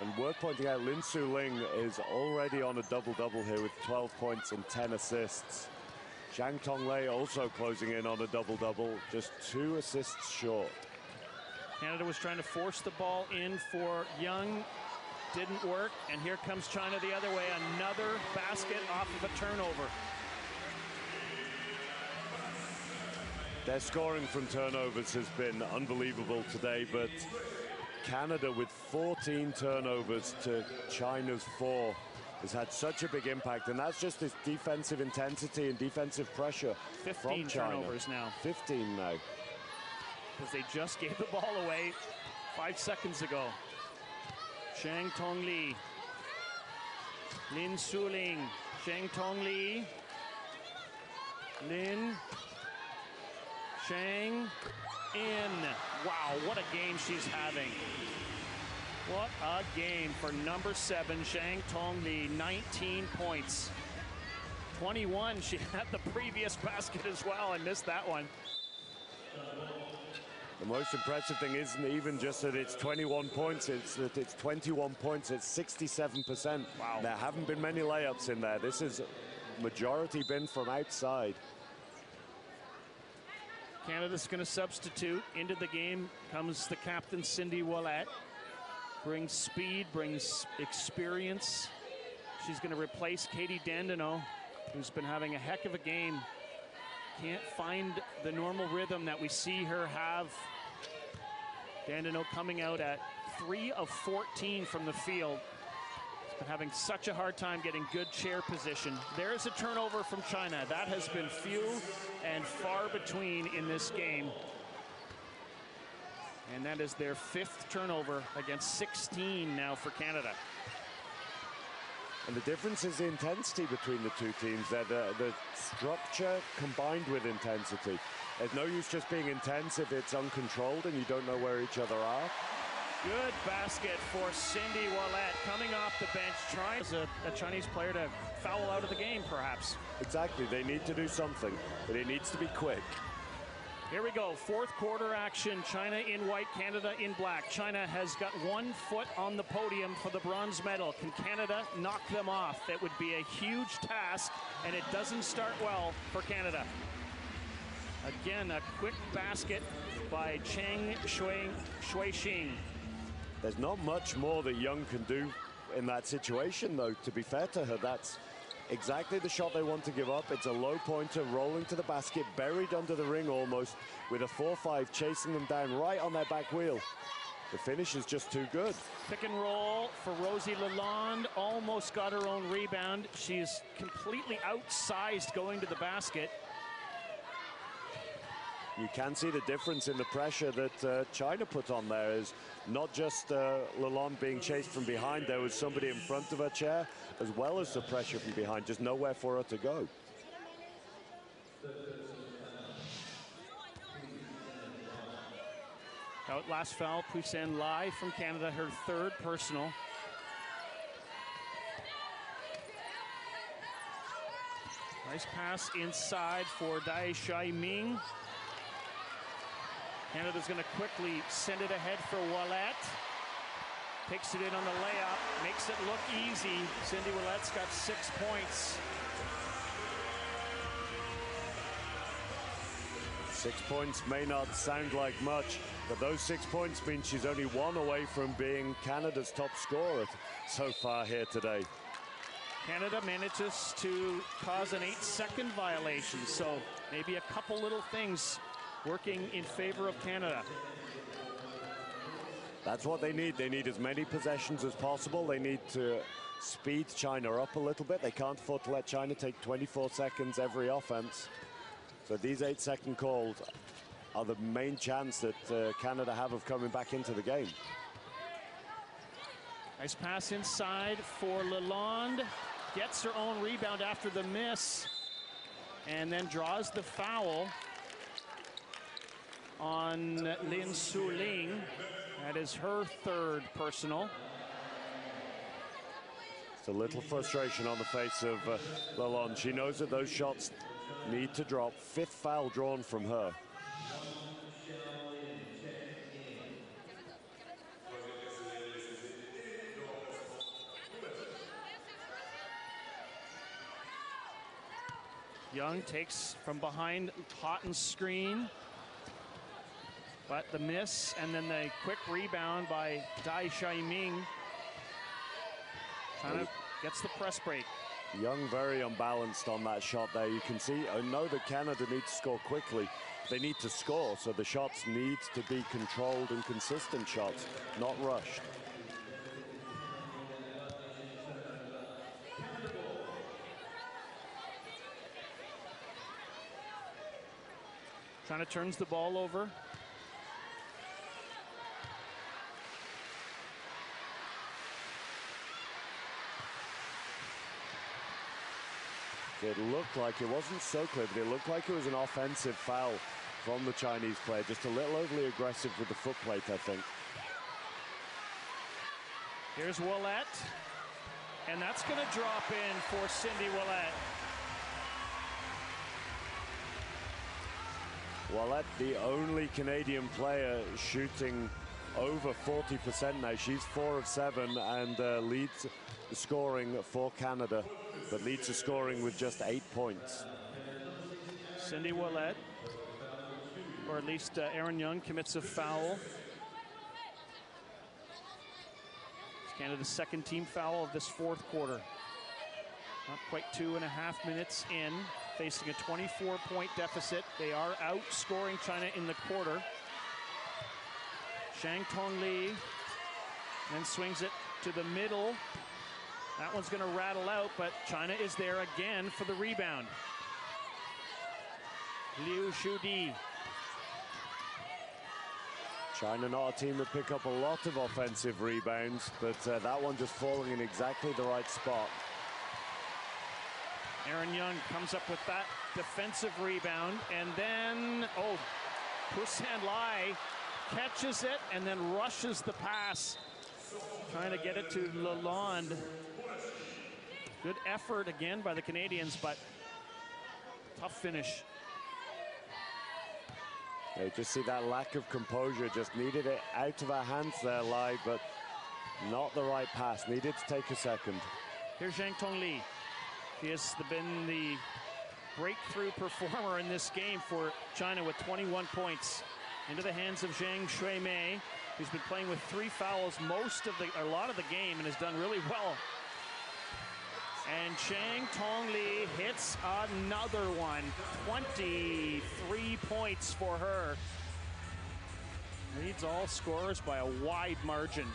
Speaker 2: And worth pointing out, Lin Suling is already on a double-double here with 12 points and 10 assists. Zhang Tonglei also closing in on a double-double, just 2 assists short.
Speaker 1: Canada was trying to force the ball in for Young. Didn't work, and here comes China the other way. Another basket off of a turnover.
Speaker 2: Their scoring from turnovers has been unbelievable today, but Canada with 14 turnovers to China's 4 has had such a big impact, and that's just this defensive intensity and defensive pressure
Speaker 1: 15
Speaker 2: from China.
Speaker 1: turnovers now.
Speaker 2: 15 now.
Speaker 1: Because they just gave the ball away 5 seconds ago. Zhang Tongli, Lin Suling, Zhang Tongli, Lin, Zhang, in. Wow, what a game she's having. What a game for number 7, Zhang Tongli, 19 points. 21, she had the previous basket as well and missed that one.
Speaker 2: The most impressive thing isn't even just that it's 21 points, it's that it's 21 points, it's 67%.
Speaker 1: Wow.
Speaker 2: There haven't been many layups in there. This is majority been from outside.
Speaker 1: Canada's going to substitute. Into the game comes the captain, Cindy Ouellette. Brings speed, brings experience. She's going to replace Katie Dandenot, who's been having a heck of a game. Can't find the normal rhythm that we see her have. Dandenot coming out at 3 of 14 from the field. She's been having such a hard time getting good chair position. There's a turnover from China. That has been few and far between in this game. And that is their 5th turnover against 16 now for Canada.
Speaker 2: And the difference is the intensity between the two teams. They're the structure combined with intensity. There's no use just being intense if it's uncontrolled and you don't know where each other are.
Speaker 1: Good basket for Cindy Ouellette coming off the bench, trying as a Chinese player to foul out of the game, perhaps.
Speaker 2: Exactly, they need to do something, but it needs to be quick.
Speaker 1: Here we go, 4th quarter action. China in white, Canada in black. China has got 1 foot on the podium for the bronze medal. Can Canada knock them off? That would be a huge task, and it doesn't start well for Canada. Again, a quick basket by Chen Shuixing.
Speaker 2: There's not much more that Young can do in that situation, though, to be fair to her. That's exactly the shot they want to give up. It's a low pointer rolling to the basket, buried under the ring almost, with a 4-5 chasing them down right on their back wheel. The finish is just too good.
Speaker 1: Pick and roll for Rosie Lalonde. Almost got her own rebound. She's completely outsized going to the basket.
Speaker 2: You can see the difference in the pressure that China put on there. Is not just Lalonde being chased from behind. There was somebody in front of her chair, as well as the pressure from behind. Just nowhere for her to go.
Speaker 1: Out last foul, Pusen Lai from Canada, her third personal. Nice pass inside for Dai Shai Ming. Canada's going to quickly send it ahead for Ouellet. Takes it in on the layup, makes it look easy. Cindy Ouellet's got 6 points.
Speaker 2: 6 points may not sound like much, but those 6 points mean she's only one away from being Canada's top scorer so far here today.
Speaker 1: Canada manages to cause an 8-second violation, so maybe a couple little things working in favor of Canada.
Speaker 2: That's what they need. They need as many possessions as possible. They need to speed China up a little bit. They can't afford to let China take 24 seconds every offense. So these 8-second calls are the main chance that Canada have of coming back into the game.
Speaker 1: Nice pass inside for Lalonde. Gets her own rebound after the miss, and then draws the foul on Lin Su Ling. That is her third personal.
Speaker 2: It's a little frustration on the face of Lalonde. She knows that those shots need to drop. 5th foul drawn from her.
Speaker 1: Young takes from behind Houghton's screen, but the miss, and then the quick rebound by Dai Shai Ming. China gets the press break.
Speaker 2: Young very unbalanced on that shot there. You can see, I know that Canada needs to score quickly. They need to score, so the shots need to be controlled and consistent shots, not rushed.
Speaker 1: China turns the ball over.
Speaker 2: It looked like, it wasn't so clear, but it looked like it was an offensive foul from the Chinese player. Just a little overly aggressive with the foot plate, I think.
Speaker 1: Here's Ouellet, and that's going to drop in for Cindy Ouellet.
Speaker 2: Ouellet, the only Canadian player shooting over 40% now. She's 4 of 7 and leads the scoring for Canada, but leads the scoring with just 8 points.
Speaker 1: Cindy Ouellet, or at least Aaron Young, commits a foul. It's Canada's second team foul of this 4th quarter. Not quite 2.5 minutes in, facing a 24-point deficit. They are outscoring China in the quarter. Zhang Tongli then swings it to the middle. That one's going to rattle out, but China is there again for the rebound. Liu Shudi.
Speaker 2: China not a team that pick up a lot of offensive rebounds, but that one just falling in exactly the right spot.
Speaker 1: Aaron Young comes up with that defensive rebound, and then, Pusen Lai catches it and then rushes the pass, trying to get it to Lalonde. Good effort again by the Canadians, but tough finish.
Speaker 2: You just see that lack of composure. Just needed it out of her hands there, Lai, but not the right pass. Needed to take a second.
Speaker 1: Here's Zhang Tongli. He has been the breakthrough performer in this game for China with 21 points. Into the hands of Zhang Shuimei, who's been playing with 3 fouls a lot of the game and has done really well. And Zhang Tongli hits another one. 23 points for her. Leads all scorers by a wide margin.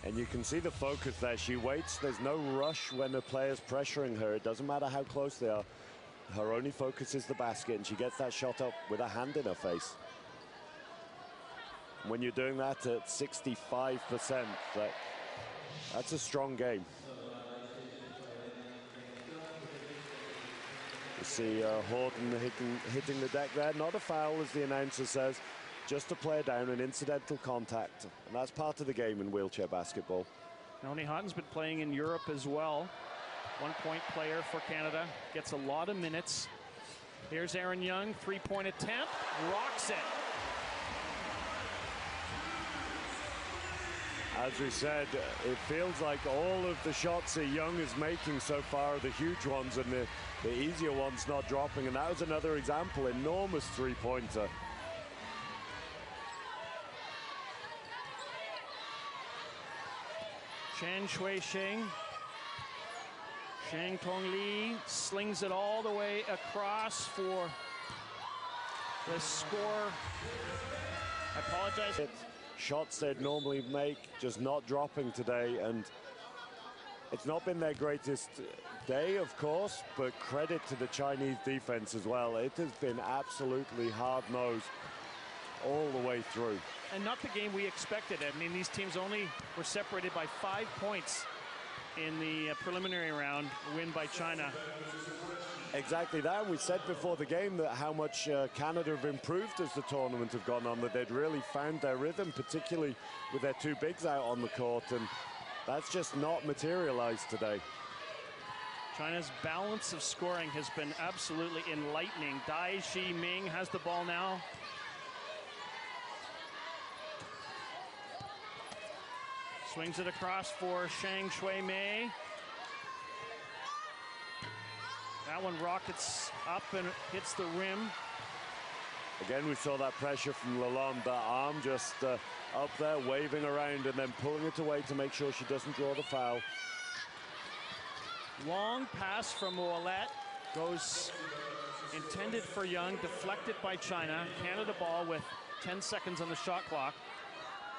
Speaker 2: And you can see the focus there. She waits. There's no rush when the player's pressuring her. It doesn't matter how close they are. her only focus is the basket, and she gets that shot up with a hand in her face. When you're doing that at 65%, that's a strong game. You see Horton hitting the deck there. Not a foul, as the announcer says, just a player down, an incidental contact. And that's part of the game in wheelchair basketball.
Speaker 1: Melanie Houghton's been playing in Europe as well. 1-point player for Canada, gets a lot of minutes. Here's Erin Young, three-point attempt, rocks it.
Speaker 2: As we said, it feels like all of the shots that Young is making so far are the huge ones, and the easier ones not dropping. And that was another example, enormous three-pointer.
Speaker 1: Chen Shui-Sheng. Shang Tong Li slings it all the way across for the score. I apologize.
Speaker 2: Shots they'd normally make, just not dropping today, and it's not been their greatest day, of course, but credit to the Chinese defense as well. It has been absolutely hard-nosed all the way through.
Speaker 1: And not the game we expected. I mean, these teams only were separated by 5 points in the preliminary round, win by China.
Speaker 2: Exactly that. We said before the game that how much Canada have improved as the tournament have gone on, that they'd really found their rhythm, particularly with their 2 bigs out on the court, and that's just not materialized today.
Speaker 1: China's balance of scoring has been absolutely enlightening. Dai Shi Ming has the ball now. Swings it across for Shang Shui Mei. That one rockets up and hits the rim.
Speaker 2: Again, we saw that pressure from Lalonde, that arm just up there waving around and then pulling it away to make sure she doesn't draw the foul.
Speaker 1: Long pass from Ouellette goes intended for Young, deflected by China. Canada ball with 10 seconds on the shot clock.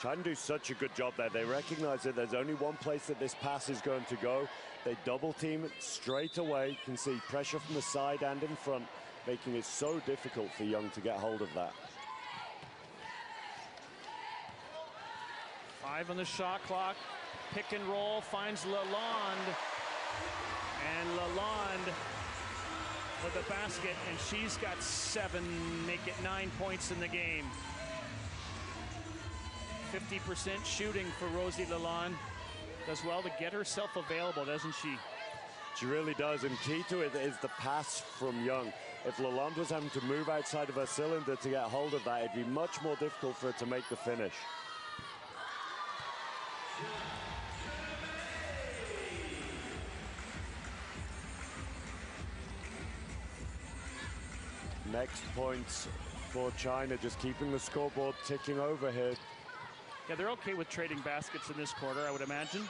Speaker 2: China do such a good job there. They recognize that there's only one place that this pass is going to go. They double team it straight away. You can see pressure from the side and in front, making it so difficult for Young to get hold of that.
Speaker 1: 5 on the shot clock. Pick and roll finds Lalonde. And Lalonde with the basket, and she's got 7, make it 9 points in the game. 50% shooting for Rosie Lalonde. Does well to get herself available, doesn't she?
Speaker 2: She really does, and key to it is the pass from Young. If Lalonde was having to move outside of her cylinder to get hold of that, it'd be much more difficult for her to make the finish. Next points for China, just keeping the scoreboard ticking over here.
Speaker 1: Yeah, they're okay with trading baskets in this quarter, I would imagine.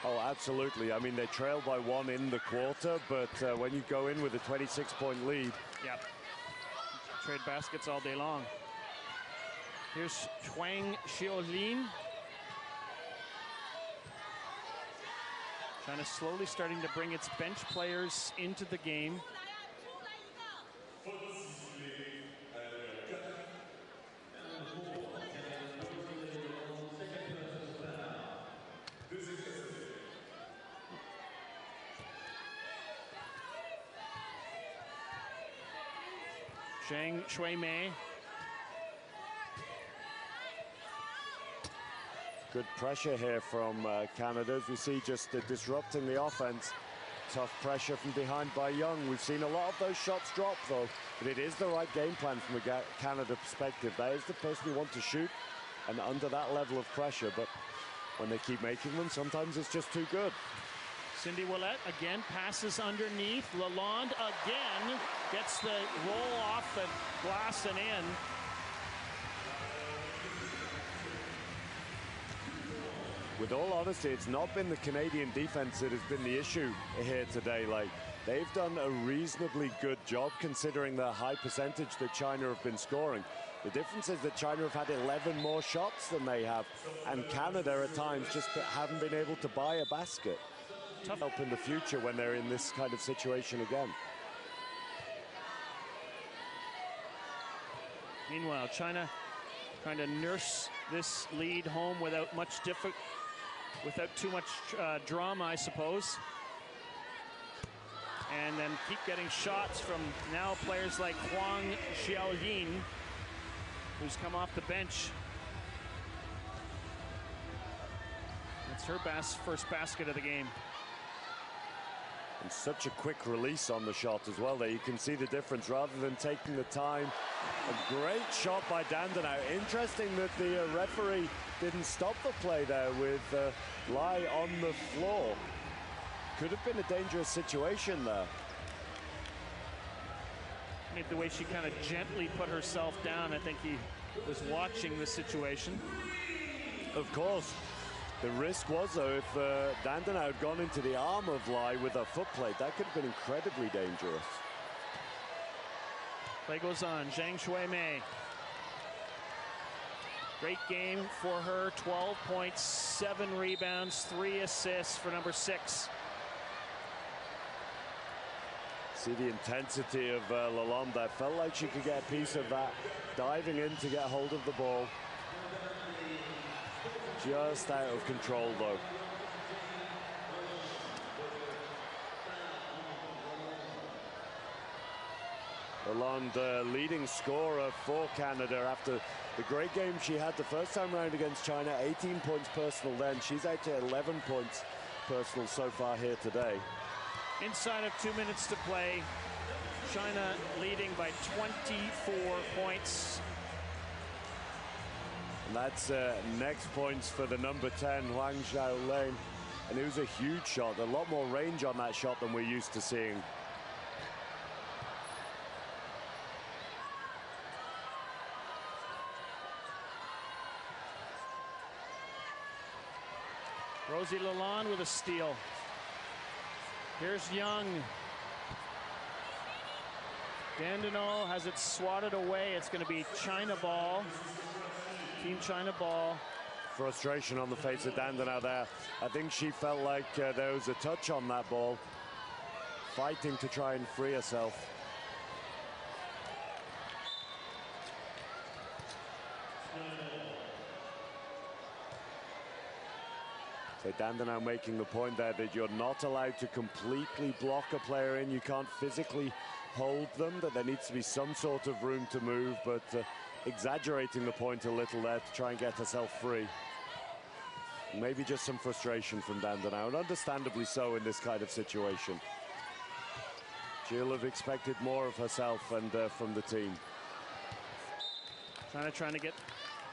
Speaker 2: Oh, absolutely. I mean, they trail by 1 in the quarter, but when you go in with a 26-point lead.
Speaker 1: Yeah, trade baskets all day long. Here's Chuang Xiaolin. China slowly starting to bring its bench players into the game. Shang Shui Mei.
Speaker 2: Good pressure here from Canada, as we see just disrupting the offense. Tough pressure from behind by Young. We've seen a lot of those shots drop, though, but it is the right game plan from a Canada perspective. That is the person you want to shoot and under that level of pressure, but when they keep making them, sometimes it's just too good.
Speaker 1: Cindy Ouellette again passes underneath. Lalonde again gets the roll off the glass and in.
Speaker 2: With all honesty, it's not been the Canadian defense that has been the issue here today. Like, they've done a reasonably good job considering the high percentage that China have been scoring. The difference is that China have had 11 more shots than they have, and Canada at times just haven't been able to buy a basket. Tough help in the future when they're in this kind of situation again.
Speaker 1: Meanwhile, China trying to nurse this lead home without too much drama, I suppose. And then keep getting shots from now players like Huang Xiaoyin, who's come off the bench. That's her first basket of the game.
Speaker 2: And such a quick release on the shot as well there. You can see the difference rather than taking the time. A great shot by Dandenau. Interesting that the referee didn't stop the play there with Lai on the floor. Could have been a dangerous situation there.
Speaker 1: Maybe the way she kind of gently put herself down, I think he was watching the situation.
Speaker 2: Of course. The risk was, though, if Dandenau had gone into the arm of Lai with a foot plate, that could have been incredibly dangerous.
Speaker 1: Play goes on. Zhang Shuimei. Great game for her. 12 points, 7 rebounds, 3 assists for number 6.
Speaker 2: See the intensity of Lalonde. I felt like she could get a piece of that, diving in to get hold of the ball. Just out of control, though. Lalonde, leading scorer for Canada after the great game she had the first time round against China. 18 points personal then. She's out to 11 points personal so far here today.
Speaker 1: Inside of 2 minutes to play, China leading by 24 points.
Speaker 2: And that's next points for the number 10, Huang Xiaolin. And it was a huge shot, a lot more range on that shot than we're used to seeing.
Speaker 1: Rosie Lalonde with a steal. Here's Young. Dandenau has it swatted away. It's going to be China ball. Team China ball.
Speaker 2: Frustration on the face of Dandenau there. I think she felt like there was a touch on that ball. Fighting to try and free herself. So Dandenau making the point there that you're not allowed to completely block a player in. You can't physically hold them, that there needs to be some sort of room to move, but exaggerating the point a little there to try and get herself free. Maybe just some frustration from Dandenau, and understandably so in this kind of situation. She'll have expected more of herself and from the team.
Speaker 1: China trying to get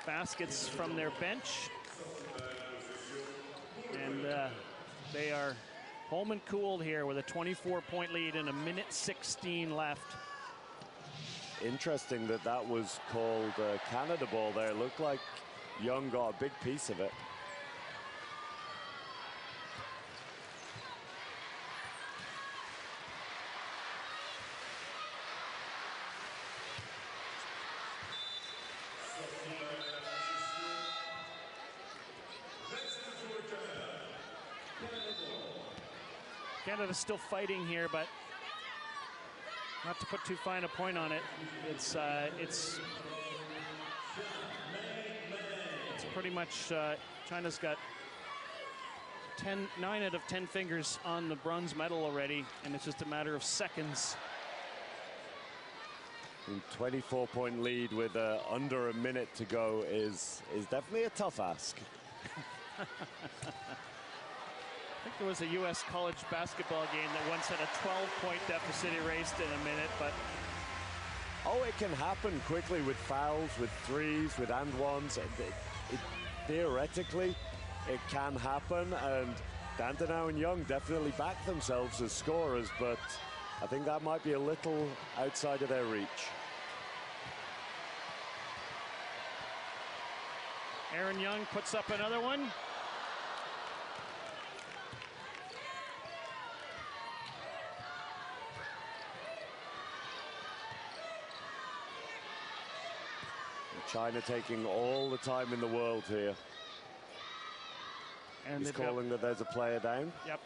Speaker 1: baskets from their bench. And they are home and cooled here with a 24-point lead and 1:16 left.
Speaker 2: Interesting that that was called Canada ball there. It looked like Young got a big piece of it.
Speaker 1: Canada's still fighting here, but not to put too fine a point on it. It's pretty much China's got 9 out of 10 fingers on the bronze medal already, and it's just a matter of seconds.
Speaker 2: 24-point lead with under a minute to go is definitely a tough ask.
Speaker 1: I think there was a U.S. college basketball game that once had a 12-point deficit erased in a minute, but...
Speaker 2: Oh, it can happen quickly with fouls, with threes, with and ones. Theoretically, it can happen, and Dandenau and Young definitely back themselves as scorers, but I think that might be a little outside of their reach.
Speaker 1: Aaron Young puts up another one.
Speaker 2: China taking all the time in the world here. And he's calling that there's a player down.
Speaker 1: Yep.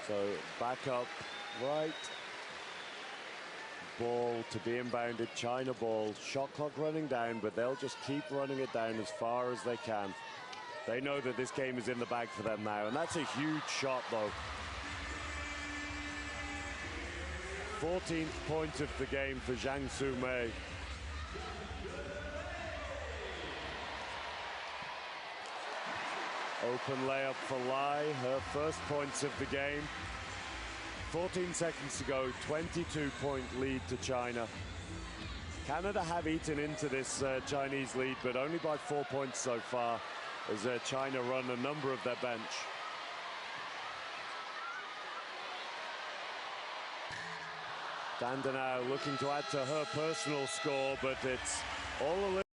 Speaker 2: So back up, right. Ball to be inbounded, China ball. Shot clock running down, but they'll just keep running it down as far as they can. They know that this game is in the bag for them now, and that's a huge shot, though. 14th point of the game for Zhang Su Mei. Open layup for Lai, her first points of the game. 14 seconds to go, 22-point lead to China. Canada have eaten into this Chinese lead, but only by 4 points so far, as China run a number of their bench. Dandenau looking to add to her personal score, but it's all a